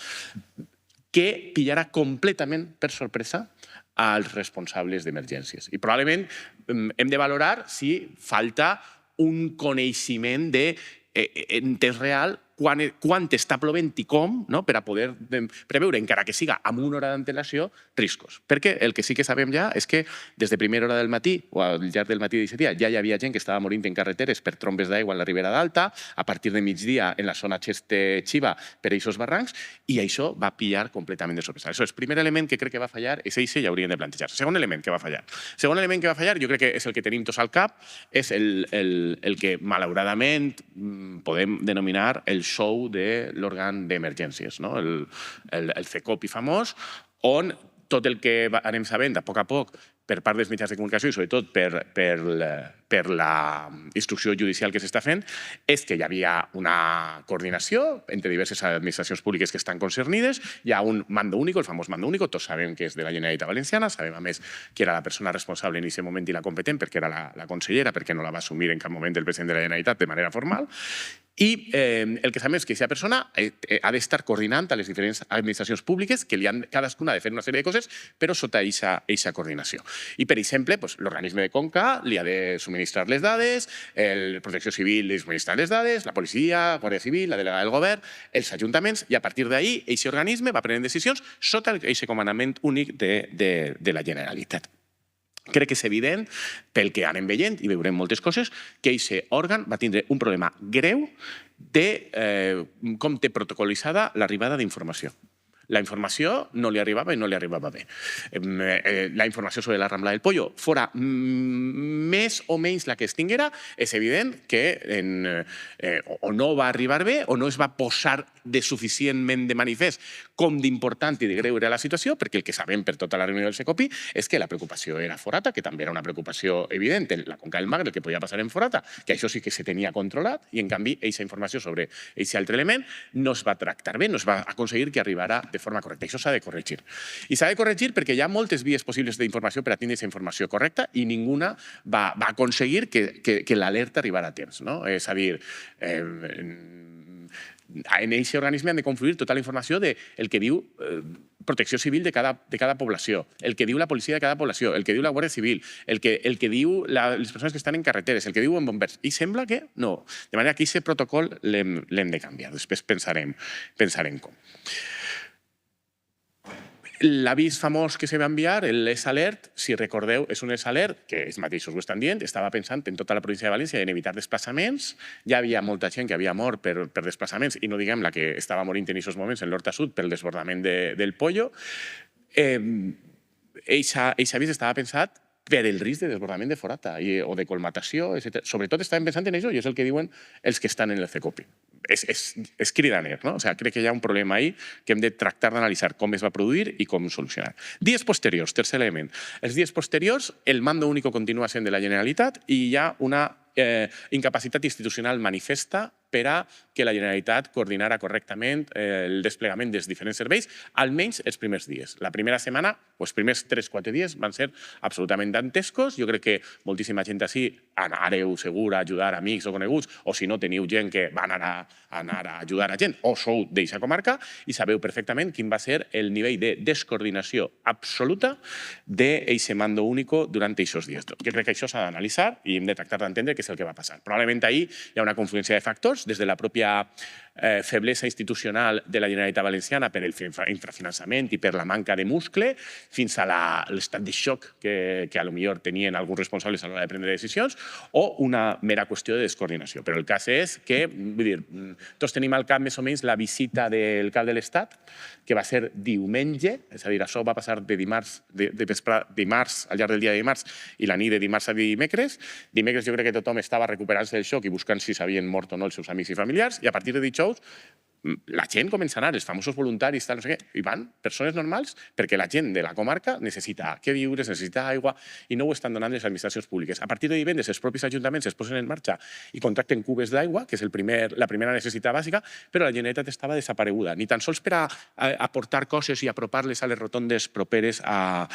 que pillarà completament per sorpresa als responsables d'emergències. I probablement hem de valorar si falta un coneixement en temps real quan està plovent i com, per a poder preveure, encara que siga amb una hora d'antelació, riscos. Perquè el que sí que sabem ja és que des de primera hora del matí o al llarg del matí d'aquest dia ja hi havia gent que estava morint en carreteres per trombes d'aigua en la Ribera d'Alta, a partir de migdia en la zona Xeste-Xiva per aquests barrancs, i això va pillar completament de sorpresa. Aleshores, el primer element que crec que va fallar és això i hauríem de plantejar. Segon element que va fallar. Segon element que va fallar, jo crec que és el que tenim tots al cap, és el que malauradament podem denominar el show de l'òrgan d'emergències, el CECOPI famós, on tot el que anem sabent a poc per part dels mitjans de comunicació i sobretot per la instrucció judicial que s'està fent, és que hi havia una coordinació entre diverses administracions públiques que estan concernides, hi ha un mando único, el famós mando único, tots sabem que és de la Generalitat Valenciana, sabem a més que era la persona responsable en aquest moment i la competent perquè era la consellera, perquè no la va assumir en cap moment el president de la Generalitat de manera formal, i el que sabem és que aquesta persona ha d'estar coordinant a les diferents administracions públiques que cadascuna ha de fer una sèrie de coses, però sota aquesta coordinació. I, per exemple, l'organisme de Conca li ha de subministrar les dades, la Protecció Civil li subministra les dades, la policia, la Guàrdia Civil, la delegada del govern, els ajuntaments, i a partir d'ahir aquest organisme va prenent decisions sota aquest comandament únic de la Generalitat. Crec que és evident, pel que anem veient, i veurem moltes coses, que aquest òrgan va tindre un problema greu de com té protocolitzada l'arribada d'informació. La informació no li arribava i no li arribava bé. La informació sobre la Rambla del Pollo fora més o menys la que es tinguera, és evident que o no va arribar bé o no es va posar de suficientment de manifest com d'important i de greu era la situació, perquè el que sabem per tota la reunió del Secopi és que la preocupació era forata, que també era una preocupació evident en la Conca del Magre, el que podia passar en forata, que això sí que se tenia controlat, i en canvi aquesta informació sobre aquest altre element no es va tractar bé, no es va aconseguir que arribara de forma correcta. Això s'ha de corregir. I s'ha de corregir perquè hi ha moltes vies possibles d'informació per a tindre aquesta informació correcta i ninguna va aconseguir que l'alerta arribara a temps. No? És a dir, en aquest organisme han de confluir tota la informació del que diu Protecció Civil de cada població, el que diu la policia de cada població, el que diu la Guàrdia Civil, el que diu les persones que estan en carreteres, el que diuen bombers. I sembla que no. De manera que aquest protocol l'hem de canviar. Després pensarem com. L'avís famós que se va enviar, l'Es-Alert, si recordeu, és un Es-Alert que ells mateixos ho estan dient, estava pensant en tota la província de València en evitar desplaçaments. Ja havia molta gent que havia mort per desplaçaments, i no diguem la que estava morint en aquests moments en l'Horta Sud pel desbordament del Pollo. Eixe avís estava pensat per el risc de desbordament de forata o de colmatació, etc. Sobretot estaven pensant en això, i és el que diuen els que estan en el Secopi. És cridaner, no? O sigui, crec que hi ha un problema ahí que hem de tractar d'analitzar com es va produir i com solucionar. Dies posteriors, tercer element. Els dies posteriors, el mando único continua sent de la Generalitat i hi ha una incapacitat institucional manifesta per a que la Generalitat coordinara correctament el desplegament dels diferents serveis, almenys els primers dies. La primera setmana, els primers 3-4 dies, van ser absolutament dantescos. Jo crec que moltíssima gent així anàreu segur a ajudar amics o coneguts, o si no teniu gent que va anar a ajudar a gent, o sou d'eixa comarca, i sabeu perfectament quin va ser el nivell de descoordinació absoluta d'eixe mando único durant aquests dies. Jo crec que això s'ha d'analitzar i hem de tractar d'entendre què és el que va passar. Probablement ahir hi ha una confluència de factors, des de la pròpia feblesa institucional de la Generalitat Valenciana per l'infrafinançament i per la manca de muscle, fins a l'estat de xoc que potser tenien alguns responsables a l'hora de prendre decisions, o una mera qüestió de descoordinació. Però el cas és que, vull dir, tots tenim al cap més o menys la visita del cap de l'Estat, que va ser diumenge, és a dir, això va passar de dimarts al llarg del dia de dimarts i la nit de dimarts a dimecres. Dimecres jo crec que tothom estava recuperant-se del xoc i buscant si s'havien mort o no els seus amics i familiars, i a partir de dijous la gent comença a anar, els famosos voluntaris, no sé què, i van persones normals, perquè la gent de la comarca necessita què viure, necessita aigua, i no ho estan donant les administracions públiques. A partir de divendres, els propis ajuntaments es posen en marxa i contracten cubes d'aigua, que és la primera necessitat bàsica, però la Generalitat estava desapareguda, ni tan sols per a aportar coses i apropar-les a les rotondes properes a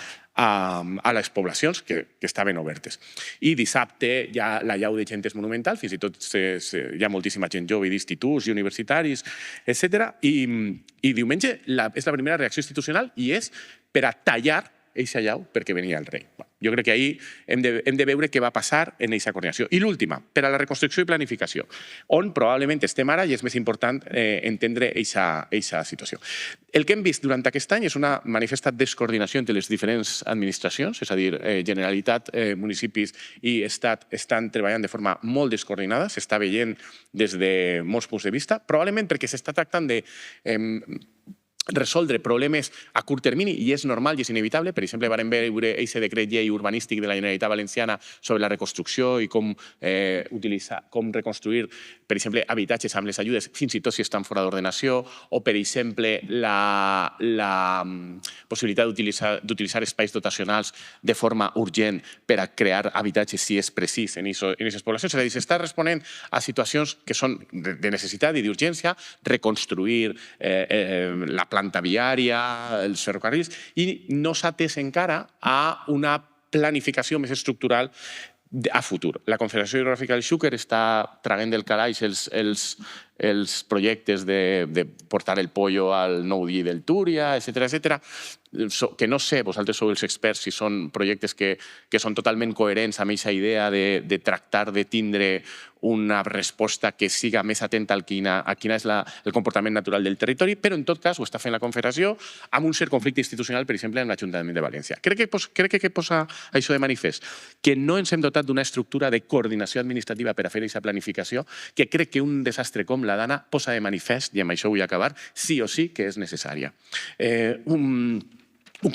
les poblacions que estaven obertes. I dissabte ja la llau de gent és monumental, fins i tot hi ha moltíssima gent jove d'instituts i universitaris, etc. I diumenge és la primera reacció institucional i és per a tallar eixa llau perquè venia el rei. Jo crec que ahir hem de veure què va passar en aquesta coordinació. I l'última, per a la reconstrucció i planificació, on probablement estem ara i és més important entendre eixa situació. El que hem vist durant aquest any és una manifesta descoordinació entre les diferents administracions, és a dir, Generalitat, municipis i Estat estan treballant de forma molt descoordinada, s'està veient des de molts punts de vista, probablement perquè s'està tractant de resoldre problemes a curt termini, i és normal i és inevitable. Per exemple, vam veure aquest decret llei urbanístic de la Generalitat Valenciana sobre la reconstrucció i com reconstruir, per exemple, habitatges amb les ajudes, fins i tot si estan fora d'ordenació, o, per exemple, la possibilitat d'utilitzar espais dotacionals de forma urgent per a crear habitatges si és precís en aquestes poblacions. És a dir, s'està responent a situacions que són de necessitat i d'urgència, reconstruir la planta viària, els ferrocarrils, i no s'ha atès encara a una planificació més estructural a futur. La Confederació Hidrogràfica del Xúquer està traient del calaix els projectes de portar el Pollo al nou dia del Túria, etc. que no sé, vosaltres sou els experts, si són projectes que són totalment coherents amb aquesta idea de tractar de tindre una resposta que siga més atenta a quina és el comportament natural del territori, però en tot cas ho està fent la Confederació amb un cert conflicte institucional, per exemple, amb l'Ajuntament de València. Crec que posa això de manifest, que no ens hem dotat d'una estructura de coordinació administrativa per a fer aquesta planificació, que crec que un desastre com la Dana posa de manifest, i amb això vull acabar, sí o sí que és necessària. Ho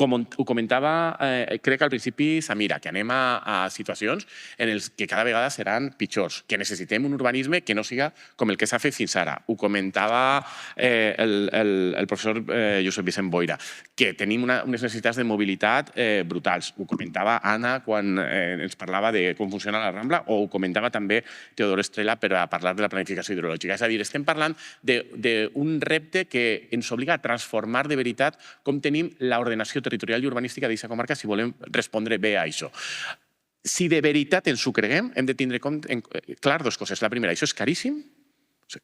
comentava, crec al principi, Samira, que anem a situacions en les que cada vegada seran pitjors, que necessitem un urbanisme que no siga com el que s'ha fet fins ara. Ho comentava el professor Josep Vicent Boira, que tenim unes necessitats de mobilitat brutals. Ho comentava Anna quan ens parlava de com funciona la Rambla, o ho comentava també Teodor Estrella per a parlar de la planificació hidrològica. És a dir, estem parlant d'un repte que ens obliga a transformar de veritat com tenim l'ordenació territorial i urbanística d'aquesta comarca si volem respondre bé a això. Si de veritat ens ho creguem, hem de tindre clar dues coses. La primera, això és caríssim,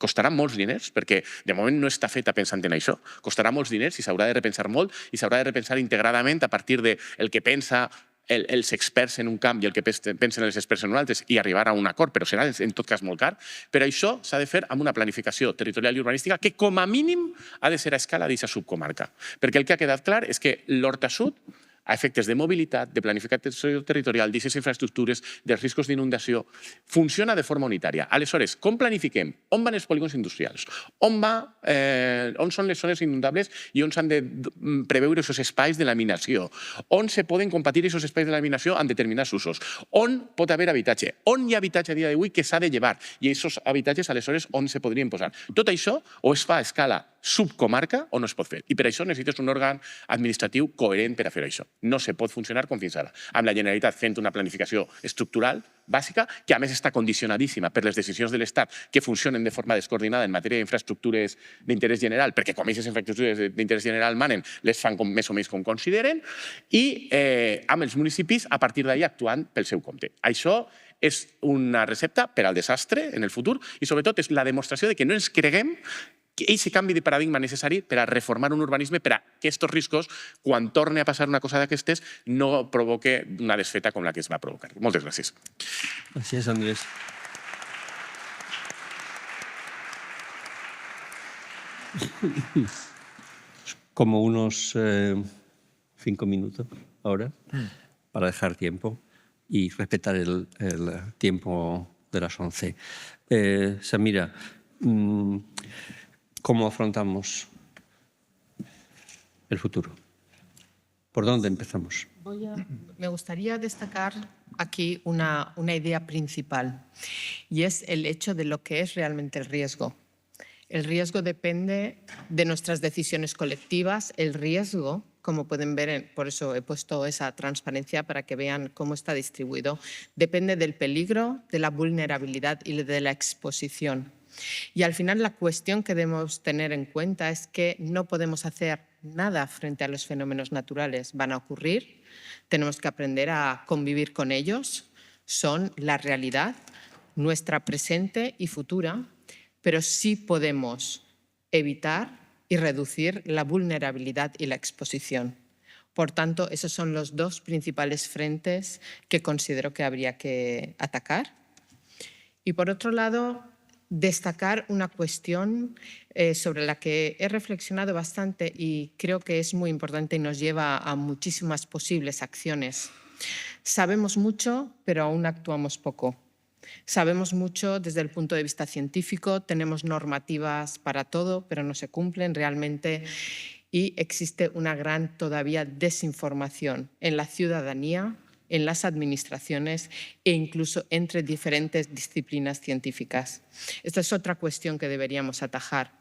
costarà molts diners, perquè de moment no està feta pensant en això. Costarà molts diners i s'haurà de repensar molt i s'haurà de repensar integradament a partir del que pensa els experts en un camp i el que pensen els experts en un altre i arribar a un acord, però serà en tot cas molt car. Però això s'ha de fer amb una planificació territorial i urbanística que com a mínim ha de ser a escala d'aquesta subcomarca. Perquè el que ha quedat clar és que l'Horta Sud, a efectes de mobilitat, de planificació territorial, d'aquestes infraestructures, dels riscos d'inundació, funciona de forma unitària. Aleshores, com planifiquem? On van els polígons industrials? On són les zones inundables i on s'han de preveure aquests espais de laminació? On se poden compartir aquests espais de laminació en determinats usos? On pot haver habitatge? On hi ha habitatge a dia d'avui que s'ha de llevar? I aquests habitatges, aleshores, on se podrien posar? Tot això o es fa a escala subcomarca o no es pot fer. I per això necessites un òrgan administratiu coherent per a fer això. No se pot funcionar com fins ara, amb la Generalitat fent una planificació estructural bàsica, que a més està condicionadíssima per les decisions de l'Estat que funcionen de forma descoordinada en matèria d'infraestructures d'interès general, perquè com aquestes infraestructures d'interès general manen, les fan més o menys com consideren, i amb els municipis, a partir d'ahir, actuant pel seu compte. Això és una recepta per al desastre en el futur i, sobretot, és la demostració de que no ens creguem aquest canvi de paradigma necessari per a reformar un urbanisme per a que aquests riscos, quan torni a passar una cosa d'aquestes, no provoque una desfeta com la que es va provocar. Moltes gràcies. Gràcies, Andrés. Como unos 5 minutos ahora para dejar tiempo y respetar el tiempo de las 11. Samira, ¿cómo afrontamos el futuro? ¿Por dónde empezamos? Me gustaría destacar aquí una idea principal, y es el hecho de lo que es realmente el riesgo. El riesgo depende de nuestras decisiones colectivas. El riesgo, como pueden ver, por eso he puesto esa transparencia para que vean cómo está distribuido, depende del peligro, de la vulnerabilidad y de la exposición. Y al final la cuestión que debemos tener en cuenta es que no podemos hacer nada frente a los fenómenos naturales. Van a ocurrir, tenemos que aprender a convivir con ellos, son la realidad, nuestra presente y futura, pero sí podemos evitar y reducir la vulnerabilidad y la exposición. Por tanto, esos son los dos principales frentes que considero que habría que atacar. Y por otro lado, destacar una cuestión sobre la que he reflexionado bastante y creo que es muy importante y nos lleva a muchísimas posibles acciones. Sabemos mucho, pero aún actuamos poco. Sabemos mucho desde el punto de vista científico, tenemos normativas para todo, pero no se cumplen realmente y existe una gran todavía desinformación en la ciudadanía, en las administraciones e incluso entre diferentes disciplinas científicas. Esta es otra cuestión que deberíamos atajar.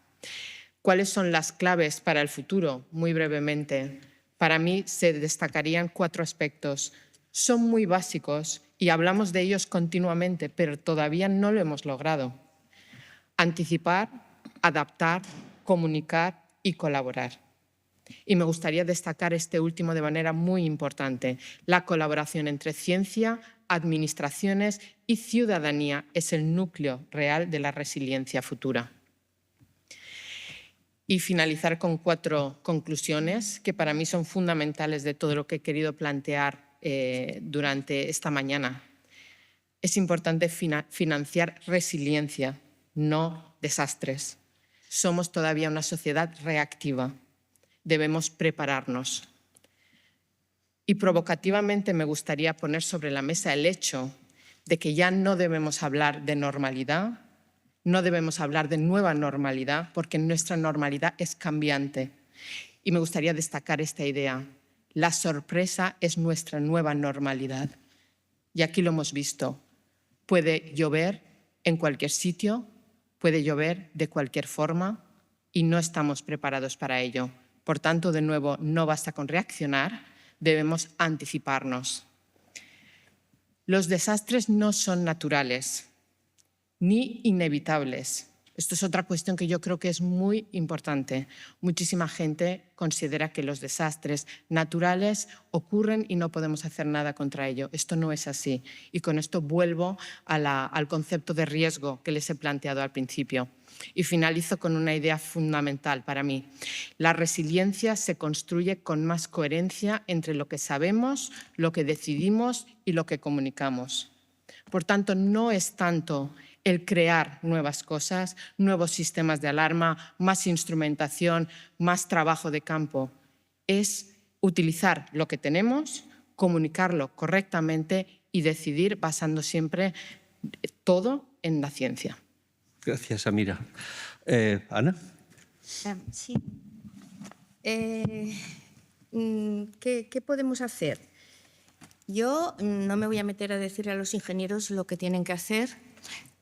¿Cuáles son las claves para el futuro? Muy brevemente, para mí se destacarían 4 aspectos. Son muy básicos y hablamos de ellos continuamente, pero todavía no lo hemos logrado. Anticipar, adaptar, comunicar y colaborar. Y me gustaría destacar este último de manera muy importante. La colaboración entre ciencia, administraciones y ciudadanía es el núcleo real de la resiliencia futura. y finalizar con 4 conclusiones que para mí son fundamentales de todo lo que he querido plantear durante esta mañana. Es importante financiar resiliencia, no desastres. Somos todavía una sociedad reactiva. Debemos prepararnos. Y provocativamente me gustaría poner sobre la mesa el hecho de que ya no debemos hablar de normalidad, no debemos hablar de nueva normalidad, porque nuestra normalidad es cambiante. Y me gustaría destacar esta idea. La sorpresa es nuestra nueva normalidad. Y aquí lo hemos visto. Puede llover en cualquier sitio, puede llover de cualquier forma y no estamos preparados para ello. Por tanto, de nuevo, no basta con reaccionar, debemos anticiparnos. Los desastres no son naturales ni inevitables. Esto es otra cuestión que yo creo que es muy importante. Muchísima gente considera que los desastres naturales ocurren y no podemos hacer nada contra ello. Esto no es así. Y con esto vuelvo al concepto de riesgo que les he planteado al principio. Y finalizo con una idea fundamental para mí. La resiliencia se construye con más coherencia entre lo que sabemos, lo que decidimos y lo que comunicamos. Por tanto, no es tanto el crear nuevas cosas, nuevos sistemas de alarma, más instrumentación, más trabajo de campo. Es utilizar lo que tenemos, comunicarlo correctamente y decidir basando siempre todo en la ciencia. Gracias, Amira. Ana. Sí. ¿Qué podemos hacer? Yo no me voy a meter a decirle a los ingenieros lo que tienen que hacer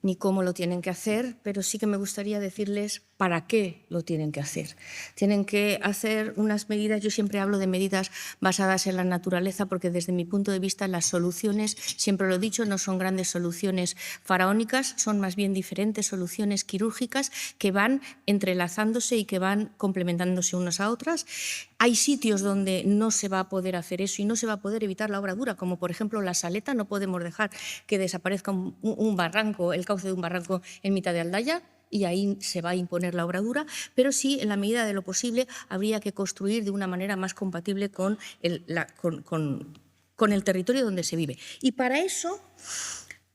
ni cómo lo tienen que hacer, pero sí que me gustaría decirles para qué lo tienen que hacer. Tienen que hacer unas medidas, yo siempre hablo de medidas basadas en la naturaleza, porque desde mi punto de vista las soluciones, siempre lo he dicho, no son grandes soluciones faraónicas, son más bien diferentes soluciones quirúrgicas que van entrelazándose y que van complementándose unas a otras. Hay sitios donde no se va a poder hacer eso y no se va a poder evitar la obradura, como por ejemplo la Saleta. No podemos dejar que desaparezca un barranco, el cauce de un barranco en mitad de Aldaya, y ahí se va a imponer la obradura, pero sí, en la medida de lo posible, habría que construir de una manera más compatible con el territorio donde se vive. Y para eso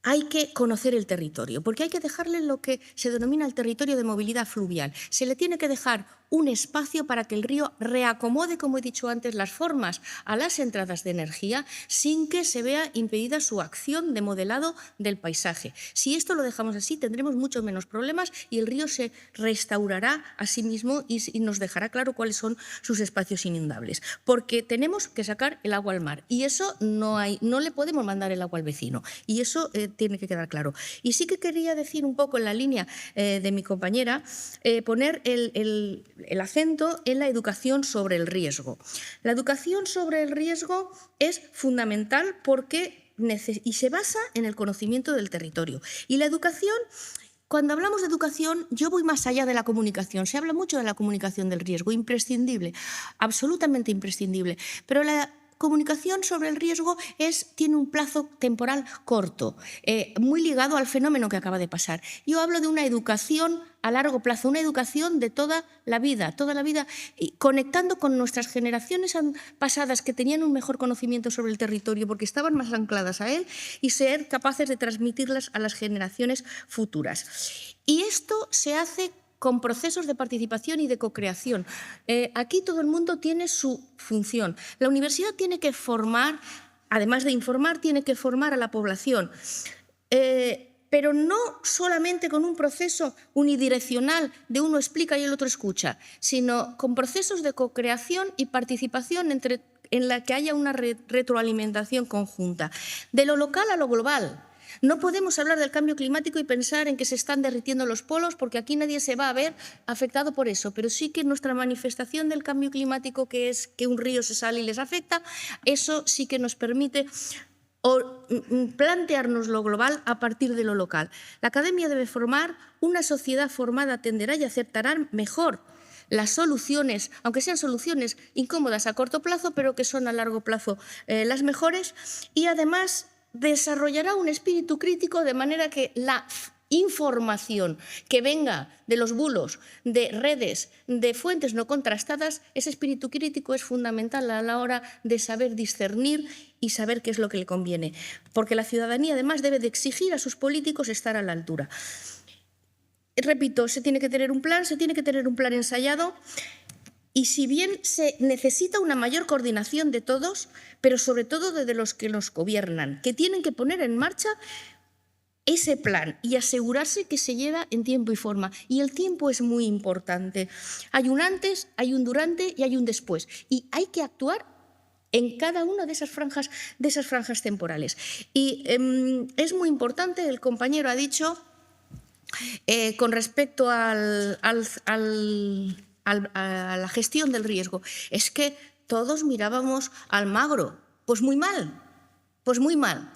hay que conocer el territorio, porque hay que dejarle lo que se denomina el territorio de movilidad fluvial. Se le tiene que dejar un espacio para que el río reacomode, como he dicho antes, las formas a las entradas de energía sin que se vea impedida su acción de modelado del paisaje. Si esto lo dejamos así, tendremos mucho menos problemas y el río se restaurará a sí mismo y nos dejará claro cuáles son sus espacios inundables. Porque tenemos que sacar el agua al mar y eso no le podemos mandar el agua al vecino. Y eso tiene que quedar claro. Y sí que quería decir un poco en la línea de mi compañera, poner el acento en la educación sobre el riesgo. La educación sobre el riesgo es fundamental porque y se basa en el conocimiento del territorio. Y la educación, cuando hablamos de educación, yo voy más allá de la comunicación. Se habla mucho de la comunicación del riesgo, imprescindible, absolutamente imprescindible. Pero la comunicación sobre el riesgo tiene un plazo temporal corto, muy ligado al fenómeno que acaba de pasar. Yo hablo de una educación a largo plazo, una educación de toda la vida, y conectando con nuestras generaciones pasadas que tenían un mejor conocimiento sobre el territorio porque estaban más ancladas a él y ser capaces de transmitirlas a las generaciones futuras. Y esto se hace con procesos de participación y de cocreación. Aquí todo el mundo tiene su función. La universidad tiene que formar, además de informar, tiene que formar a la población. Pero no solamente con un proceso unidireccional de uno explica y el otro escucha, sino con procesos de cocreación y participación en la que haya una retroalimentación conjunta. De lo local a lo global. No podemos hablar del cambio climático y pensar en que se están derritiendo los polos, porque aquí nadie se va a ver afectado por eso, pero sí que nuestra manifestación del cambio climático, que es que un río se sale y les afecta, eso sí que nos permite plantearnos lo global a partir de lo local. La academia debe formar, una sociedad formada tenderá y aceptará mejor las soluciones, aunque sean soluciones incómodas a corto plazo, pero que son a largo plazo las mejores, y además desarrollará un espíritu crítico de manera que la información que venga de los bulos, de redes, de fuentes no contrastadas, ese espíritu crítico es fundamental a la hora de saber discernir y saber qué es lo que le conviene. Porque la ciudadanía además debe de exigir a sus políticos estar a la altura. Repito, se tiene que tener un plan ensayado. Y si bien se necesita una mayor coordinación de todos, pero sobre todo de los que nos gobiernan, que tienen que poner en marcha ese plan y asegurarse que se lleva en tiempo y forma. Y el tiempo es muy importante. Hay un antes, hay un durante y hay un después. Y hay que actuar en cada una de esas franjas temporales. Y es muy importante, el compañero ha dicho, con respecto a la gestión del riesgo, es que todos mirábamos al Magro. Pues muy mal, pues muy mal.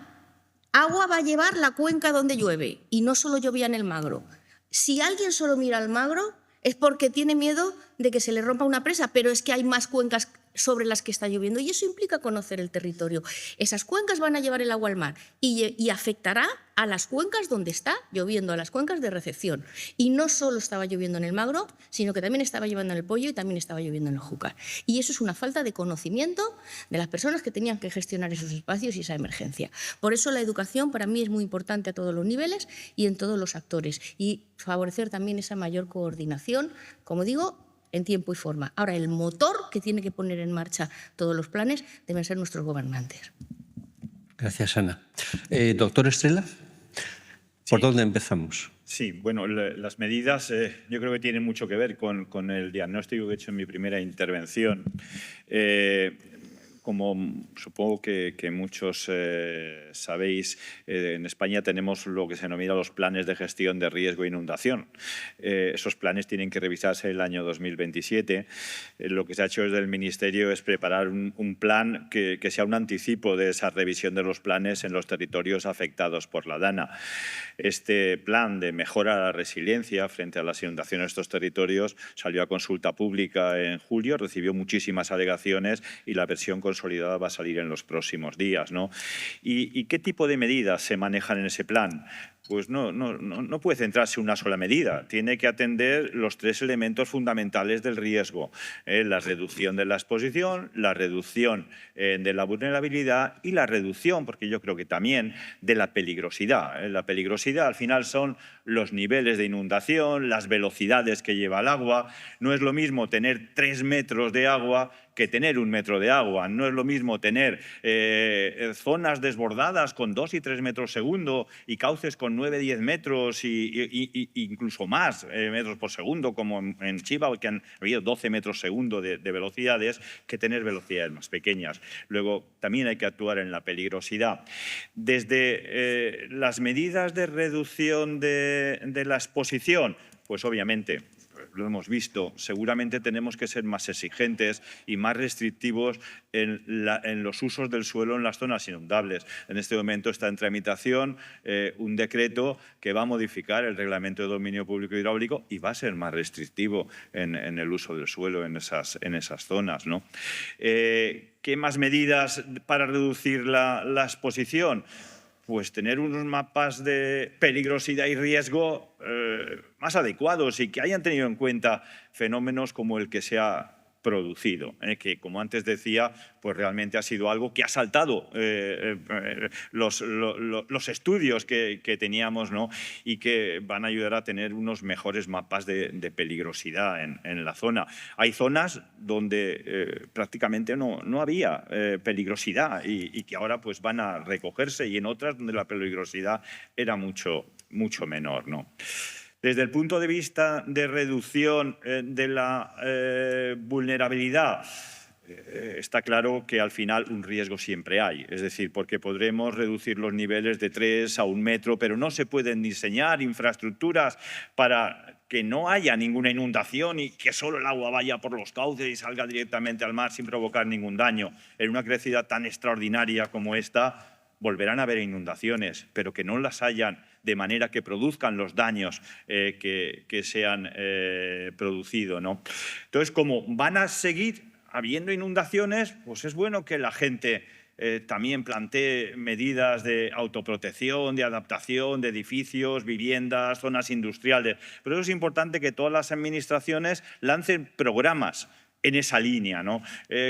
Agua va a llevar la cuenca donde llueve y no solo llovía en el Magro. Si alguien solo mira al Magro es porque tiene miedo de que se le rompa una presa, pero es que hay más cuencas sobre las que está lloviendo y eso implica conocer el territorio. Esas cuencas van a llevar el agua al mar y afectará a las cuencas donde está lloviendo, a las cuencas de recepción. Y no solo estaba lloviendo en el Magro, sino que también estaba lloviendo en el Pollo y también estaba lloviendo en el Júcar. Y eso es una falta de conocimiento de las personas que tenían que gestionar esos espacios y esa emergencia. Por eso la educación para mí es muy importante a todos los niveles y en todos los actores. Y favorecer también esa mayor coordinación, como digo, en tiempo y forma. Ahora, el motor que tiene que poner en marcha todos los planes deben ser nuestros gobernantes. Gracias, Ana. Doctor Estrela, ¿por dónde empezamos? Sí, bueno, las medidas yo creo que tienen mucho que ver con el diagnóstico que he hecho en mi primera intervención. Como supongo que muchos sabéis, en España tenemos lo que se denomina los planes de gestión de riesgo e inundación. Esos planes tienen que revisarse el año 2027. Lo que se ha hecho desde el Ministerio es preparar un plan que sea un anticipo de esa revisión de los planes en los territorios afectados por la DANA. Este plan de mejora de la resiliencia frente a las inundaciones de estos territorios salió a consulta pública en julio, recibió muchísimas alegaciones y la versión consolidada va a salir en los próximos días, ¿no? ¿Y qué tipo de medidas se manejan en ese plan? Pues no puede centrarse en una sola medida. Tiene que atender los tres elementos fundamentales del riesgo. La reducción de la exposición, la reducción de la vulnerabilidad y la reducción, porque yo creo que también, de la peligrosidad. La peligrosidad al final son los niveles de inundación, las velocidades que lleva el agua. No es lo mismo tener 3 metros de agua que tener 1 metro de agua. No es lo mismo tener zonas desbordadas con 2 y 3 metros segundo y cauces con 9, 10 metros y incluso más metros por segundo, como en Chiva, que han habido 12 metros segundo de velocidades, que tener velocidades más pequeñas. Luego, también hay que actuar en la peligrosidad. Desde las medidas de reducción de la exposición, pues obviamente, lo hemos visto, seguramente tenemos que ser más exigentes y más restrictivos en los usos del suelo en las zonas inundables. En este momento está en tramitación un decreto que va a modificar el Reglamento de Dominio Público Hidráulico y va a ser más restrictivo en el uso del suelo en esas zonas, ¿no? ¿Qué más medidas para reducir la exposición? Pues tener unos mapas de peligrosidad y riesgo más adecuados y que hayan tenido en cuenta fenómenos como el que se ha producido, que, como antes decía, pues realmente ha sido algo que ha saltado los estudios que teníamos, ¿no? Y que van a ayudar a tener unos mejores mapas de peligrosidad en la zona. Hay zonas donde prácticamente no había peligrosidad y que ahora pues van a recogerse, y en otras donde la peligrosidad era mucho menor, ¿no? Desde el punto de vista de reducción de la vulnerabilidad, está claro que al final un riesgo siempre hay, es decir, porque podremos reducir los niveles de 3 a 1 metro, pero no se pueden diseñar infraestructuras para que no haya ninguna inundación y que solo el agua vaya por los cauces y salga directamente al mar sin provocar ningún daño. En una crecida tan extraordinaria como esta, volverán a haber inundaciones, pero que no las hayan de manera que produzcan los daños que se han producido, ¿no? Entonces, como van a seguir habiendo inundaciones, pues es bueno que la gente también plantee medidas de autoprotección, de adaptación de edificios, viviendas, zonas industriales. Pero es importante que todas las administraciones lancen programas en esa línea, ¿no?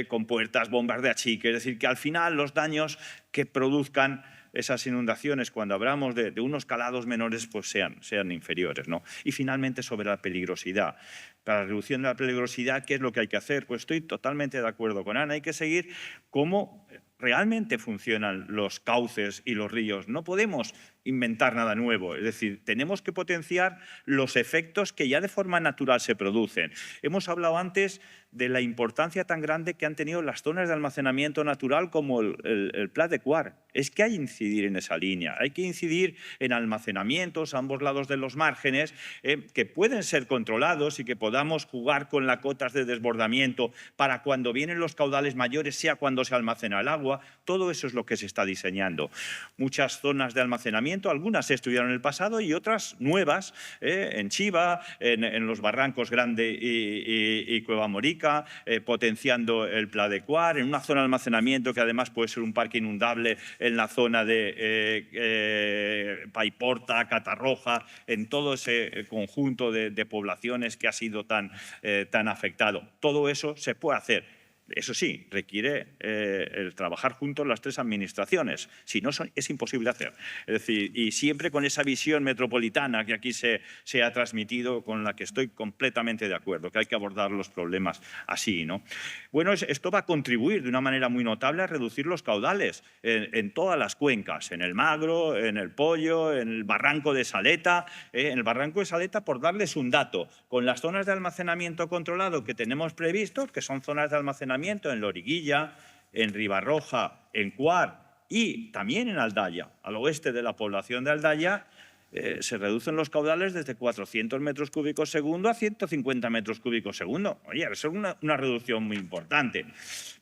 Con puertas, bombas de achique, es decir, que al final los daños que produzcan esas inundaciones, cuando hablamos de unos calados menores, pues sean inferiores, ¿no? Y finalmente, sobre la peligrosidad. Para la reducción de la peligrosidad, ¿qué es lo que hay que hacer? Pues estoy totalmente de acuerdo con Ana. Hay que seguir cómo realmente funcionan los cauces y los ríos. No podemos inventar nada nuevo. Es decir, tenemos que potenciar los efectos que ya de forma natural se producen. Hemos hablado antes de la importancia tan grande que han tenido las zonas de almacenamiento natural como el Pla de Quart. Es que hay que incidir en esa línea. Hay que incidir en almacenamientos a ambos lados de los márgenes que pueden ser controlados y que podamos jugar con las cotas de desbordamiento para cuando vienen los caudales mayores, sea cuando se almacena el agua. Todo eso es lo que se está diseñando. Muchas zonas de almacenamiento, algunas se estudiaron en el pasado y otras nuevas, en Chiva, en los barrancos Grande y Cueva Morica, potenciando el Pla de Quart, en una zona de almacenamiento que además puede ser un parque inundable en la zona de Paiporta, Catarroja, en todo ese conjunto de poblaciones que ha sido tan afectado. Todo eso se puede hacer. Eso sí, requiere el trabajar juntos las tres administraciones. Si no, es imposible hacer. Es decir, y siempre con esa visión metropolitana que aquí se ha transmitido, con la que estoy completamente de acuerdo, que hay que abordar los problemas así, ¿no? Bueno, esto va a contribuir de una manera muy notable a reducir los caudales en todas las cuencas, en el Magro, en el Pollo, en el Barranco de Saleta. En el Barranco de Saleta, por darles un dato, con las zonas de almacenamiento controlado que tenemos previsto, que son zonas de almacenamiento en Loriguilla, en Ribarroja, en Quart y también en Aldaya, al oeste de la población de Aldaya, se reducen los caudales desde 400 metros cúbicos segundo a 150 metros cúbicos segundo. Oye, eso es una reducción muy importante.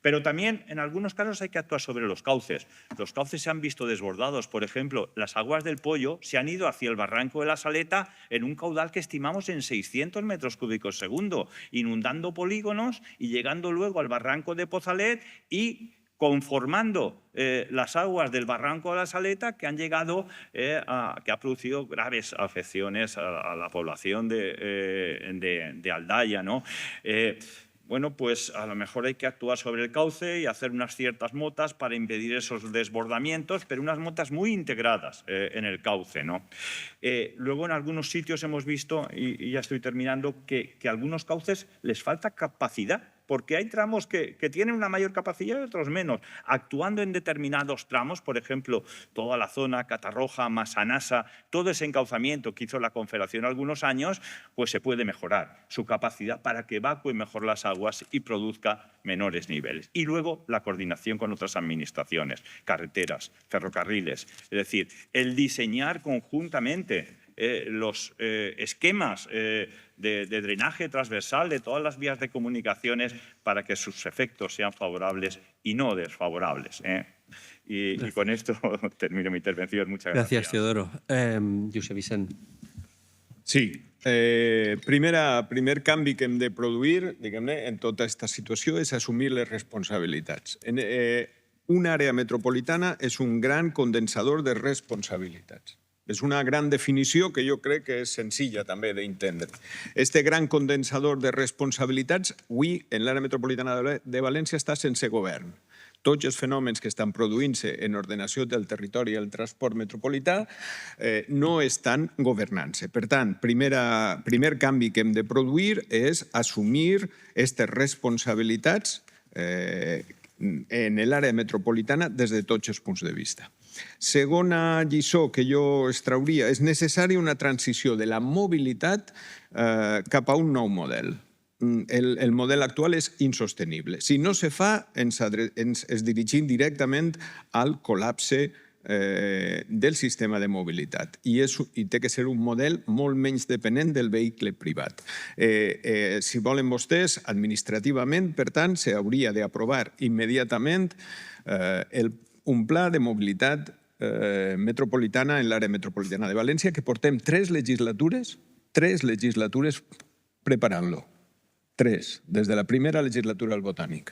Pero también, en algunos casos, hay que actuar sobre los cauces. Los cauces se han visto desbordados. Por ejemplo, las aguas del Pollo se han ido hacia el Barranco de la Saleta en un caudal que estimamos en 600 metros cúbicos segundo, inundando polígonos y llegando luego al Barranco de Pozalet y conformando las aguas del Barranco de la Saleta, que han llegado, que ha producido graves afecciones a la población de Aldaya, ¿no? Bueno, pues a lo mejor hay que actuar sobre el cauce y hacer unas ciertas motas para impedir esos desbordamientos, pero unas motas muy integradas en el cauce, ¿no? Luego, en algunos sitios hemos visto, y ya estoy terminando, que a algunos cauces les falta capacidad, porque hay tramos que tienen una mayor capacidad y otros menos. Actuando en determinados tramos, por ejemplo, toda la zona Catarroja, Massanassa, todo ese encauzamiento que hizo la Confederación algunos años, pues se puede mejorar su capacidad para que evacúe mejor las aguas y produzca menores niveles. Y luego la coordinación con otras administraciones, carreteras, ferrocarriles. Es decir, el diseñar conjuntamente los esquemas de drenaje transversal de todas las vías de comunicaciones para que sus efectos sean favorables y no desfavorables. Y con esto termino mi intervención. Muchas gracias. Gracias, Teodoro. Josep Vicent. Sí. Primer canvi que hem de produir, diguem-ne, en tota aquesta situació és assumir les responsabilitats. Una àrea metropolitana és un gran condensador de responsabilitats. És una gran definició que jo crec que és senzilla també d'entendre. Este gran condensador de responsabilitats, avui, en l'àrea metropolitana de València, està sense govern. Tots els fenòmens que estan produint-se en ordenació del territori i el transport metropolità no estan governant-se. Per tant, primer canvi que hem de produir és assumir aquestes responsabilitats en l'àrea metropolitana des de tots els punts de vista. Segona lliçó que jo extrauria, és necessària una transició de la mobilitat cap a un nou model. El model actual és insostenible. Si no se fa, ens dirigim directament al col·lapse del sistema de mobilitat i té que ser un model molt menys dependent del vehicle privat. Si volen vostès, administrativament, per tant, s'hauria d'aprovar immediatament un pla de mobilitat metropolitana en l'àrea metropolitana de València que portem 3 legislatures preparant-lo. 3, des de la primera legislatura al Botànic.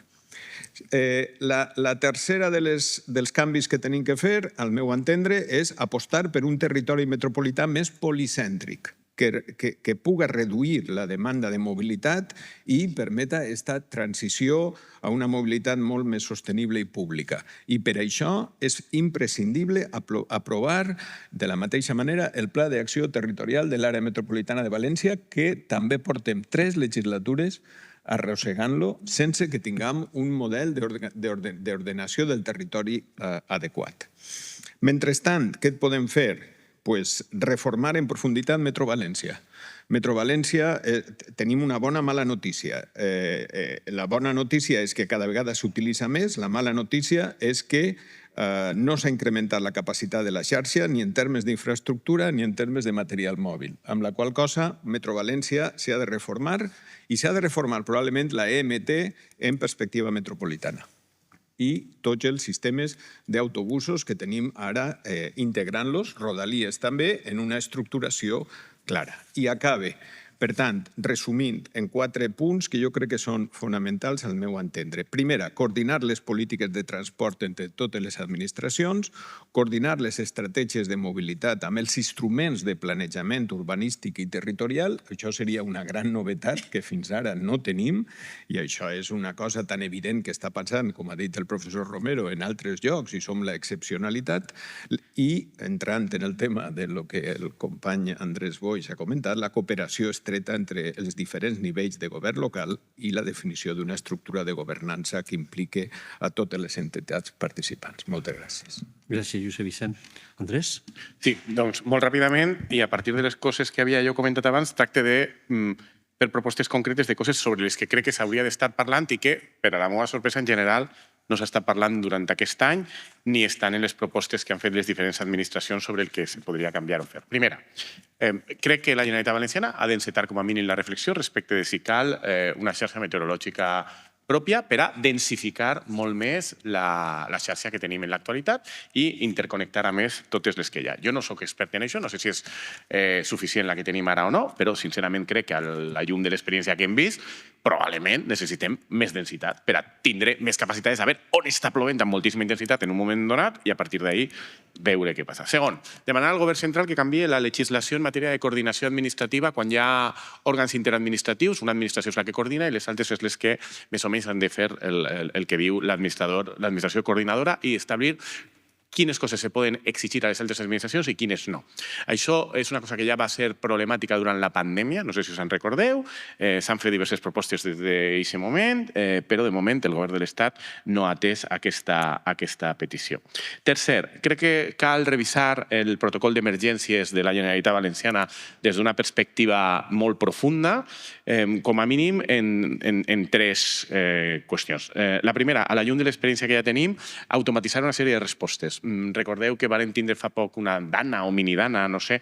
La tercera dels canvis que tenim que fer, al meu entendre, és apostar per un territori metropolità més policèntric, que puga reduir la demanda de mobilitat i permeta aquesta transició a una mobilitat molt més sostenible i pública. I per això és imprescindible aprovar de la mateixa manera el Pla d'Acció Territorial de l'Àrea Metropolitana de València, que també portem 3 legislatures arrossegant-lo sense que tinguem un model d'ordenació del territori adequat. Mentrestant, què podem fer? Pues reformar en profunditat Metro València. Metro València tenim una bona mala notícia. La bona notícia és que cada vegada s'utilitza més, la mala notícia és que no s'ha incrementat la capacitat de la xarxa ni en termes d'infraestructura ni en termes de material mòbil, amb la qual cosa Metro València s'ha de reformar i s'ha de reformar probablement la EMT en perspectiva metropolitana i tots els sistemes d'autobusos que tenim ara integrant-los, Rodalies també, en una estructuració clara. I acabe. Per tant, resumint en 4 punts que jo crec que són fonamentals al meu entendre. Primera, coordinar les polítiques de transport entre totes les administracions, coordinar les estratègies de mobilitat amb els instruments de planejament urbanístic i territorial. Això seria una gran novetat que fins ara no tenim i això és una cosa tan evident que està passant, com ha dit el professor Romero, en altres llocs i som l'excepcionalitat. I entrant en el tema de lo que el company Andrés Boix ha comentat, la cooperació estreta entre els diferents nivells de govern local i la definició d'una estructura de governança que implique a totes les entitats participants. Moltes gràcies. Gràcies, Josep Vicent. Andrés? Sí, doncs molt ràpidament, i a partir de les coses que havia jo comentat abans, tracte de per propostes concretes de coses sobre les que crec que s'hauria d'estar parlant i que, per a la meva sorpresa, en general, no s'està parlant durant aquest any ni estan en les propostes que han fet les diferents administracions sobre el que se podria canviar o fer. Primera, crec que la Generalitat Valenciana ha d'encetar com a mínim la reflexió respecte de si cal una xarxa meteorològica pròpia per a densificar molt més la xarxa que tenim en l'actualitat i interconnectar a més totes les que hi ha. Jo no soc expert en això, no sé si és suficient la que tenim ara o no, però sincerament crec que a la llum de l'experiència que hem vist probablement necessitem més densitat per a tindre més capacitat de saber on està plovent amb moltíssima intensitat en un moment donat i a partir d'ahí veure què passa. Segon, demanar al govern central que canviï la legislació en matèria de coordinació administrativa quan hi ha òrgans interadministratius, una administració és la que coordina i les altres és les que més o menys han de fer el que diu l'administració coordinadora i establir quines coses se poden exigir a les altres administracions i quines no. Això és una cosa que ja va ser problemàtica durant la pandèmia, no sé si us en recordeu, s'han fet diverses propostes des d'aquest moment, però de moment el govern de l'Estat no ha atès aquesta petició. Tercer, crec que cal revisar el protocol d'emergències de la Generalitat Valenciana des d'una perspectiva molt profunda, com a mínim en 3 qüestions. La primera, a la llum de l'experiència que ja tenim, automatitzar una sèrie de respostes. Recordeu que vam tindre fa poc una dana o minidana, no sé,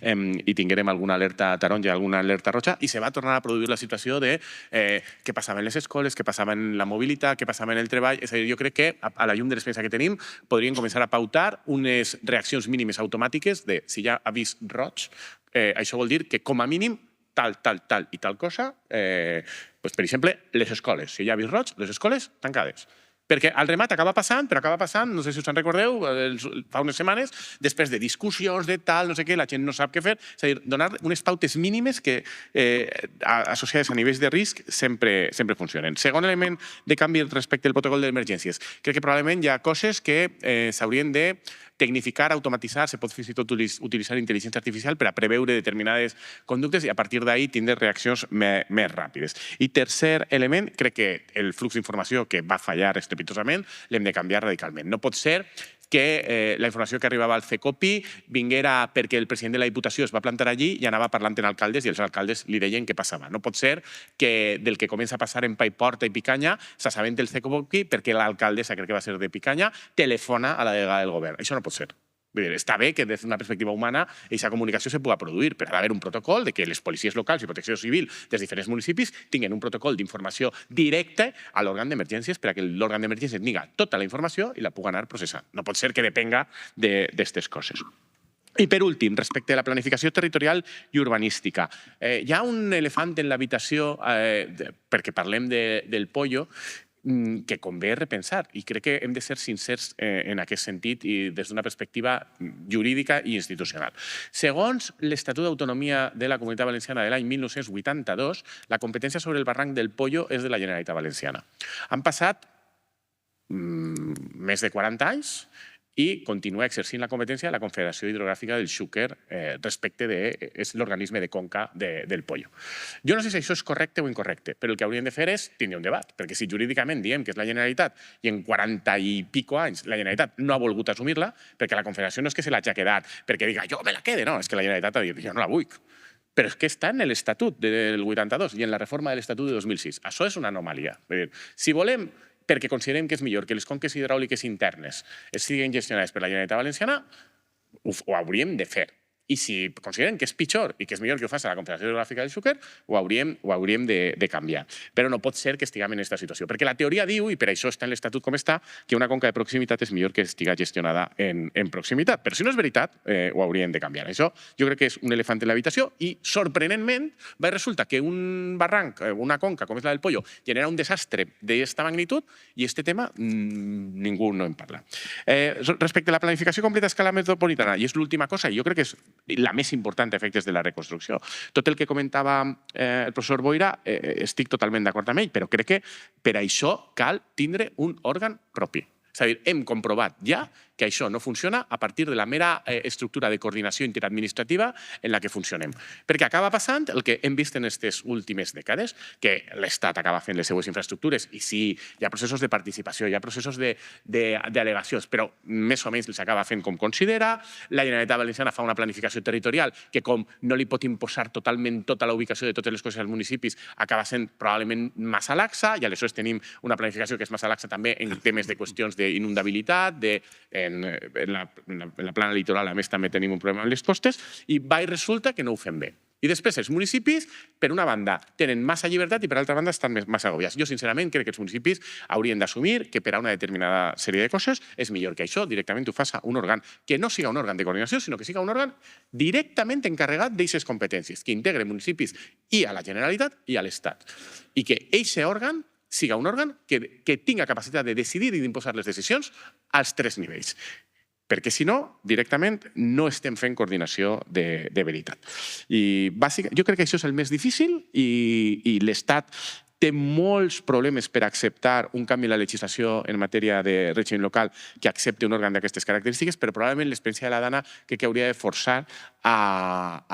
i tinguérem alguna alerta taronja, alguna alerta roja, i se va tornar a produir la situació de què passava en les escoles, què passava en la mobilitat, què passava en el treball. És a dir, jo crec que a la llum de l'experiència que tenim podríem començar a pautar unes reaccions mínimes automàtiques de si hi ha avís roig, això vol dir que com a mínim tal i tal cosa, per exemple, les escoles. Si hi ha avís roig, les escoles tancades. Perquè al remat acaba passant, no sé si us en recordeu, fa unes setmanes, després de discussions, de tal, no sé què, la gent no sap què fer. És a dir, donar unes pautes mínimes que, associades a nivells de risc, sempre funcionen. Segon element de canvi respecte al protocol d'emergències. Crec que probablement hi ha coses que s'haurien de tecnificar, automatitzar, se pot fins i tot utilitzar intel·ligència artificial per a preveure determinades conductes i a partir d'ahí tindre reaccions més ràpides. I tercer element, crec que el flux d'informació que va fallar estrepitosament l'hem de canviar radicalment. No pot ser que la informació que arribava al CECOPI vinguera perquè el president de la Diputació es va plantar allí i anava parlant amb alcaldes i els alcaldes li deien què passava. No pot ser que del que comença a passar en Paiporta i Picanya s'assabenti el CECOPI perquè l'alcaldessa, crec que va ser de Picanya, telefona a la delegada del govern. Això no pot ser. Està bé que des d'una perspectiva humana aquesta comunicació se pugui produir, però ha d'haver un protocol de que les policies locals i protecció civil dels diferents municipis tinguin un protocol d'informació directa a l'òrgan d'emergències per a que l'òrgan d'emergències tinga tota la informació i la pugui anar processant. No pot ser que depenga d'aquestes coses. I per últim, respecte a la planificació territorial i urbanística. Hi ha un elefant en l'habitació, perquè parlem del pollo, que convé repensar, i crec que hem de ser sincers en aquest sentit i des d'una perspectiva jurídica i institucional. Segons l'Estatut d'Autonomia de la Comunitat Valenciana de l'any 1982, la competència sobre el barranc del Pollo és de la Generalitat Valenciana. Han passat més de 40 anys i continua exercint la competència de la Confederació Hidrogràfica del Xúquer respecte de... és l'organisme de conca del Pollo. Jo no sé si això és correcte o incorrecte, però el que hauríem de fer és tindre un debat, perquè si jurídicament diem que és la Generalitat i en 40 i pico anys la Generalitat no ha volgut assumir-la, perquè la Confederació no és que se l'hagi quedat perquè diga jo me la quede, no, és que la Generalitat ha dit jo no la vull. Però és que està en l'Estatut del 82 i en la reforma de l'Estatut de 2006. Això és una anomalia. Si volem, perquè considerem que és millor que les conques hidràuliques internes siguin gestionades per la Generalitat Valenciana, ho hauríem de fer. I si considerem que és pitjor i que és millor que ho faci la Confederació Hidrogràfica del Xúquer, ho hauríem de canviar. Però no pot ser que estiguem en aquesta situació. Perquè la teoria diu, i per això està en l'Estatut com està, que una conca de proximitat és millor que estigui gestionada en proximitat. Però si no és veritat, ho hauríem de canviar. Això jo crec que és un elefant en l'habitació i, sorprenentment, resulta que un barranc, una conca com és la del Pollo, genera un desastre d'aquesta magnitud i aquest tema ningú no en parla. Respecte a la planificació completa a escala metropolitana, i és l'última cosa, jo crec que és la més important a efectes de la reconstrucció. Tot el que comentava el professor Boira, estic totalment d'acord amb ell, però crec que per això cal tindre un òrgan propi. És a dir, hem comprovat ja que això no funciona a partir de la mera estructura de coordinació interadministrativa en la que funcionem. Perquè acaba passant el que hem vist en aquestes últimes dècades, que l'Estat acaba fent les seues infraestructures i sí, hi ha processos de participació, hi ha processos d'al·legacions, però més o menys els acaba fent com considera. La Generalitat Valenciana fa una planificació territorial que, com no li pot imposar totalment tota la ubicació de totes les coses als municipis, acaba sent probablement massa laxa i aleshores tenim una planificació que és massa laxa també en temes de qüestions d'inundabilitat, en la plana litoral, a més, també tenim un problema amb les costes, i va i resulta que no ho fem bé. I després els municipis, per una banda, tenen massa llibertat i per altra banda estan massa agobiats. Jo, sincerament, crec que els municipis haurien d'assumir que per a una determinada sèrie de coses és millor que això directament ho faci un òrgan que no siga un òrgan de coordinació, sinó que siga un òrgan directament encarregat d'aquestes competències, que integre municipis i a la Generalitat i a l'Estat. I que aquest òrgan siga un òrgan que tinga capacitat de decidir i d'imposar les decisions als 3 nivells. Perquè, si no, directament no estem fent coordinació de veritat. I jo crec que això és el més difícil i l'Estat té molts problemes per acceptar un canvi en la legislació en matèria de règim local que accepti un òrgan d'aquestes característiques, però probablement l'experiència de la Dana crec que hauria de forçar a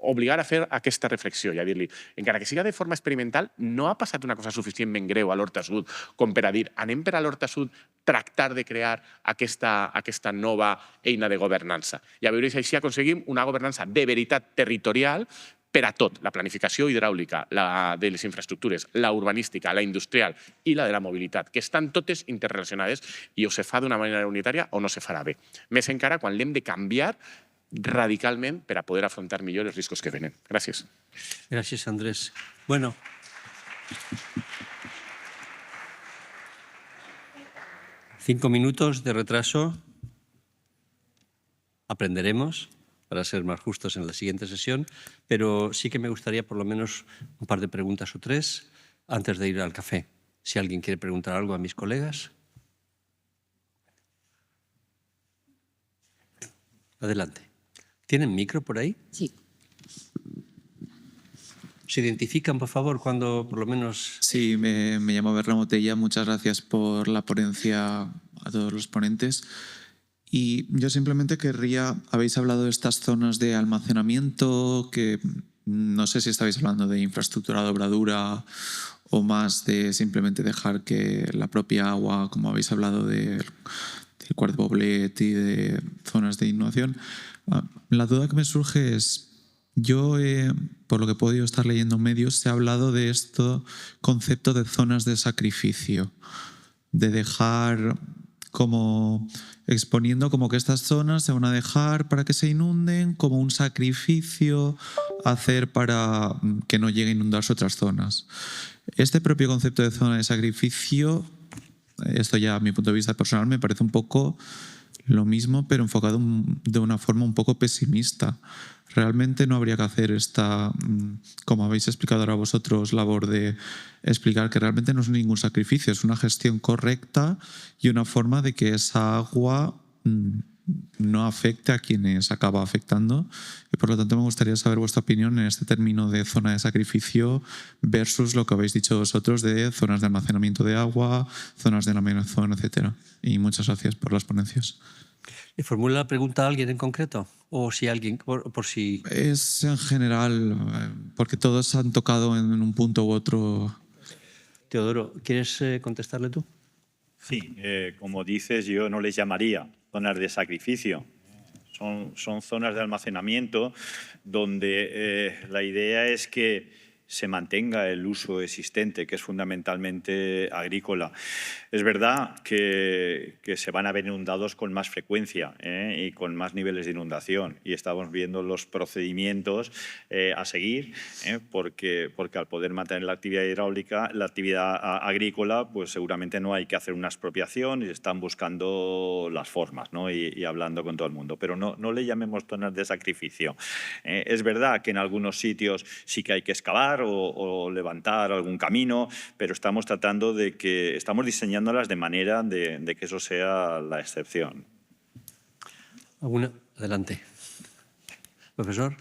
obligar a fer aquesta reflexió i a dir-li, encara que siga de forma experimental, no ha passat una cosa suficientment greu a l'Horta Sud com per a dir, anem per a l'Horta Sud tractar de crear aquesta nova eina de governança. I a veure si així aconseguim una governança de veritat territorial per a tot, la planificació hidràulica, la de les infraestructures, la urbanística, la industrial i la de la mobilitat, que estan totes interrelacionades i o se fa d'una manera unitària o no se farà bé. Més encara quan l'hem de canviar radicalment per a poder afrontar millor els riscos que venen. Gràcies. Gràcies, Andrés. Bueno. Cinco minutos de retraso. Aprenderemos para ser más justos en la siguiente sesión, pero sí que me gustaría por lo menos un par de preguntas o 3 antes de ir al café. Si alguien quiere preguntar algo a mis colegas. Adelante. ¿Tienen micro por ahí? Sí. ¿Se identifican, por favor, cuando por lo menos... Sí, me llamo Berna Motella. Muchas gracias por la ponencia a todos los ponentes. Y yo simplemente habéis hablado de estas zonas de almacenamiento, que no sé si estabais hablando de infraestructura de obradura o más de simplemente dejar que la propia agua, como habéis hablado del Quart de Poblet y de zonas de inundación. La duda que me surge es, yo, por lo que he podido estar leyendo en medios, se ha hablado de este concepto de zonas de sacrificio, de dejar como exponiendo como que estas zonas se van a dejar para que se inunden, como un sacrificio a hacer para que no llegue a inundarse otras zonas. Este propio concepto de zona de sacrificio, esto ya a mi punto de vista personal, me parece un poco lo mismo, pero enfocado de una forma un poco pesimista. Realmente no habría que hacer esta, como habéis explicado ahora vosotros, labor de explicar que realmente no es ningún sacrificio, es una gestión correcta y una forma de que esa agua no afecte a quienes acaba afectando. Y por lo tanto me gustaría saber vuestra opinión en este término de zona de sacrificio versus lo que habéis dicho vosotros de zonas de almacenamiento de agua, zonas de la Amazon, etc. Y muchas gracias por las ponencias. ¿Le formula la pregunta a alguien en concreto? ¿O si alguien, por si...? Es en general, porque todos han tocado en un punto u otro. Teodoro, ¿quieres contestarle tú? Sí, como dices, yo no les llamaría zonas de sacrificio. Son zonas de almacenamiento donde la idea es que se mantenga el uso existente, que es fundamentalmente agrícola. Es verdad que se van a ver inundados con más frecuencia y con más niveles de inundación, y estamos viendo los procedimientos a seguir, porque al poder mantener la actividad hidráulica, la actividad agrícola, pues seguramente no hay que hacer una expropiación y están buscando las formas, ¿no? y hablando con todo el mundo. Pero no le llamemos zonas de sacrificio. Es verdad que en algunos sitios sí que hay que excavar o levantar algún camino, pero estamos tratando de que estamos diseñándolas de manera de que eso sea la excepción. ¿Alguna? Adelante. Professor?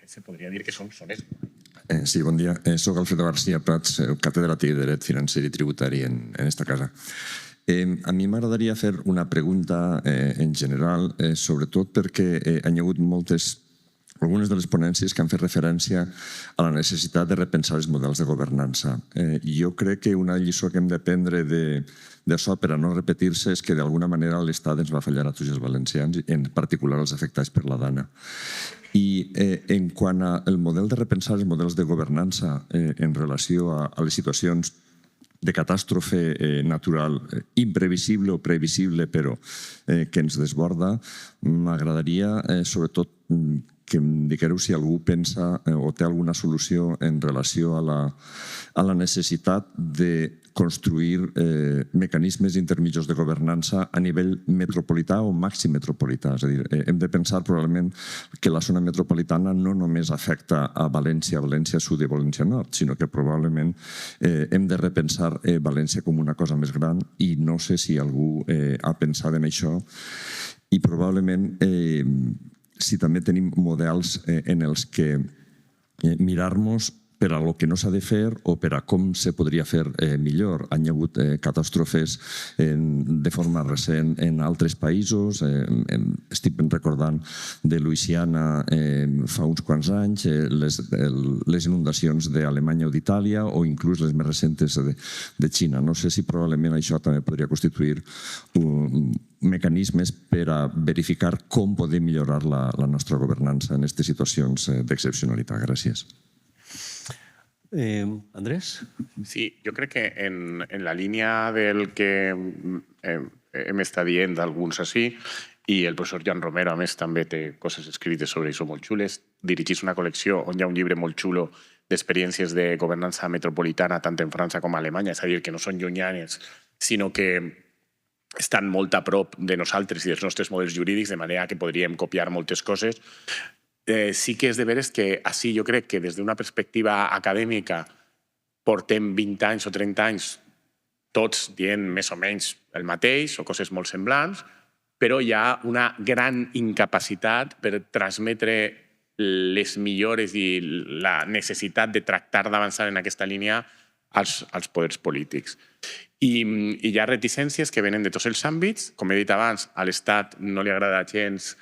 Se podria dir que són zones. Sí, bon dia. Soc Alfredo García Prats, catedràtic de Dret Financer i Tributari en esta casa. A mi m'agradaria fer una pregunta en general, sobretot perquè hi ha hagut algunes de les ponències que han fet referència a la necessitat de repensar els models de governança. Jo crec que una lliçó que hem d'aprendre d'això per a no repetir-se és que d'alguna manera l'Estat ens va fallar a tots els valencians, en particular els afectats per la Dana. I en quant al model de repensar els models de governança en relació a les situacions de catàstrofe natural imprevisible o previsible, però que ens desborda, m'agradaria sobretot que em digueu si algú pensa o té alguna solució en relació a la necessitat de construir mecanismes intermitjos de governança a nivell metropolità o màxim metropolità. És a dir, hem de pensar probablement que la zona metropolitana no només afecta a València, València Sud i València Nord, sinó que probablement hem de repensar València com una cosa més gran, i no sé si algú ha pensat en això, i probablement si també tenim models en els que mirar-nos per a lo que no s'ha de fer o per a com se podria fer millor. Han hi hagut catàstrofes de forma recent en altres països. Estic recordant de Louisiana fa uns quants anys, les inundacions d'Alemanya o d'Itàlia, o inclús les més recents de Xina. No sé si probablement això també podria constituir mecanismes per a verificar com podem millorar la nostra governança en aquestes situacions d'excepcionalitat. Gràcies. Andrés? Sí, jo crec que en la línia del que hem estat dient d'alguns així, i el professor Joan Romero, a més, també té coses escrites sobre això molt xules, dirigís una col·lecció on hi ha un llibre molt xulo d'experiències de governança metropolitana tant en França com a Alemanya, és a dir, que no són llunyanes, sinó que estan molt a prop de nosaltres i dels nostres models jurídics, de manera que podríem copiar moltes coses. Sí que és de veres que així jo crec que des d'una perspectiva acadèmica portem 20 anys o 30 anys tots dient més o menys el mateix o coses molt semblants, però hi ha una gran incapacitat per transmetre les millores i la necessitat de tractar d'avançar en aquesta línia als poders polítics. I hi ha reticències que venen de tots els àmbits. Com he dit abans, a l'Estat no li agrada gens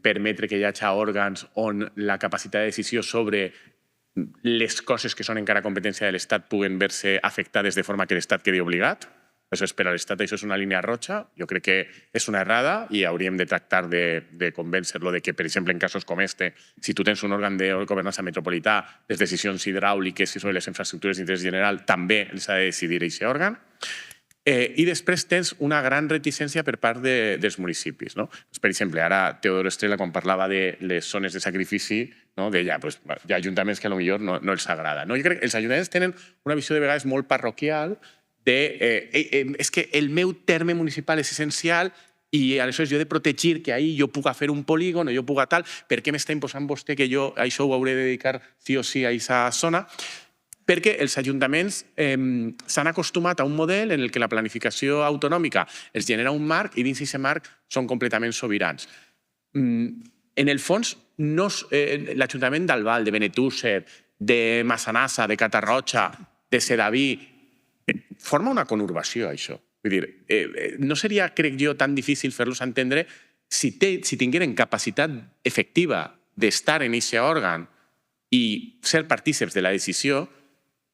permetre que hi hagi òrgans on la capacitat de decisió sobre les coses que són encara competència de l'Estat puguen veure-se afectades de forma que l'Estat quedi obligat. Això és per a l'Estat, això és una línia roja. Jo crec que és una errada i hauríem de tractar de convèncer-lo de que, per exemple, en casos com este, si tu tens un òrgan de governança metropolità, les decisions hidràuliques i sobre les infraestructures d'interès general també els ha de decidir aquest òrgan. I després tens una gran reticència per part dels municipis. Per exemple, ara Teodoro Estrella, quan parlava de les zones de sacrifici, deia que hi ha ajuntaments que potser no els agrada. Jo crec que els ajuntaments tenen una visió de vegades molt parroquial és que el meu terme municipal és essencial i aleshores jo he de protegir que ahir jo puga fer un polígon o jo puga tal, per què m'està imposant vostè que jo això ho hauré de dedicar sí o sí a aquesta zona? Perquè els ajuntaments s'han acostumat a un model en el que la planificació autonòmica els genera un marc i dins d'aquest marc són completament sobirans. En el fons, l'Ajuntament d'Albal, de Benetússer, de Massanassa, de Catarroja, de Sedaví, forma una conurbació, això. Vull dir, no seria, crec jo, tan difícil fer-los entendre si tingueren capacitat efectiva d'estar en aquest òrgan i ser partíceps de la decisió,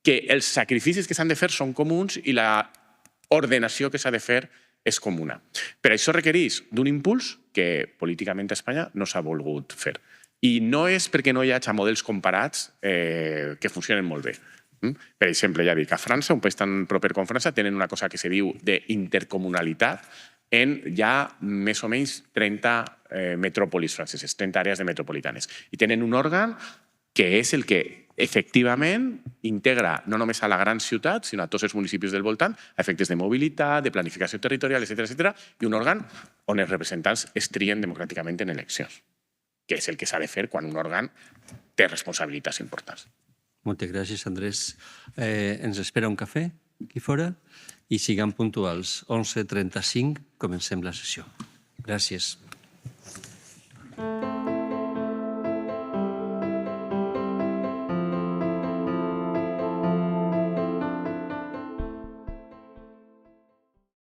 que els sacrificis que s'han de fer són comuns i l'ordenació que s'ha de fer és comuna. Per això requereix d'un impuls que políticament a Espanya no s'ha volgut fer. I no és perquè no hi hagi models comparats que funcionen molt bé. Per exemple, ja dic, a França, un país tan proper com França, tenen una cosa que se diu d'intercomunalitat en ja més o menys 30 metròpolis franceses, 30 àrees metropolitanes. I tenen un òrgan que és el que efectivament integra no només a la gran ciutat, sinó a tots els municipis del voltant, a efectes de mobilitat, de planificació territorial, etc., i un òrgan on els representants es trien democràticament en eleccions, que és el que s'ha de fer quan un òrgan té responsabilitats importants. Moltes gràcies, Andrés. Ens espera un cafè aquí fora i siguem puntuals. 11:35 comencem la sessió. Gràcies.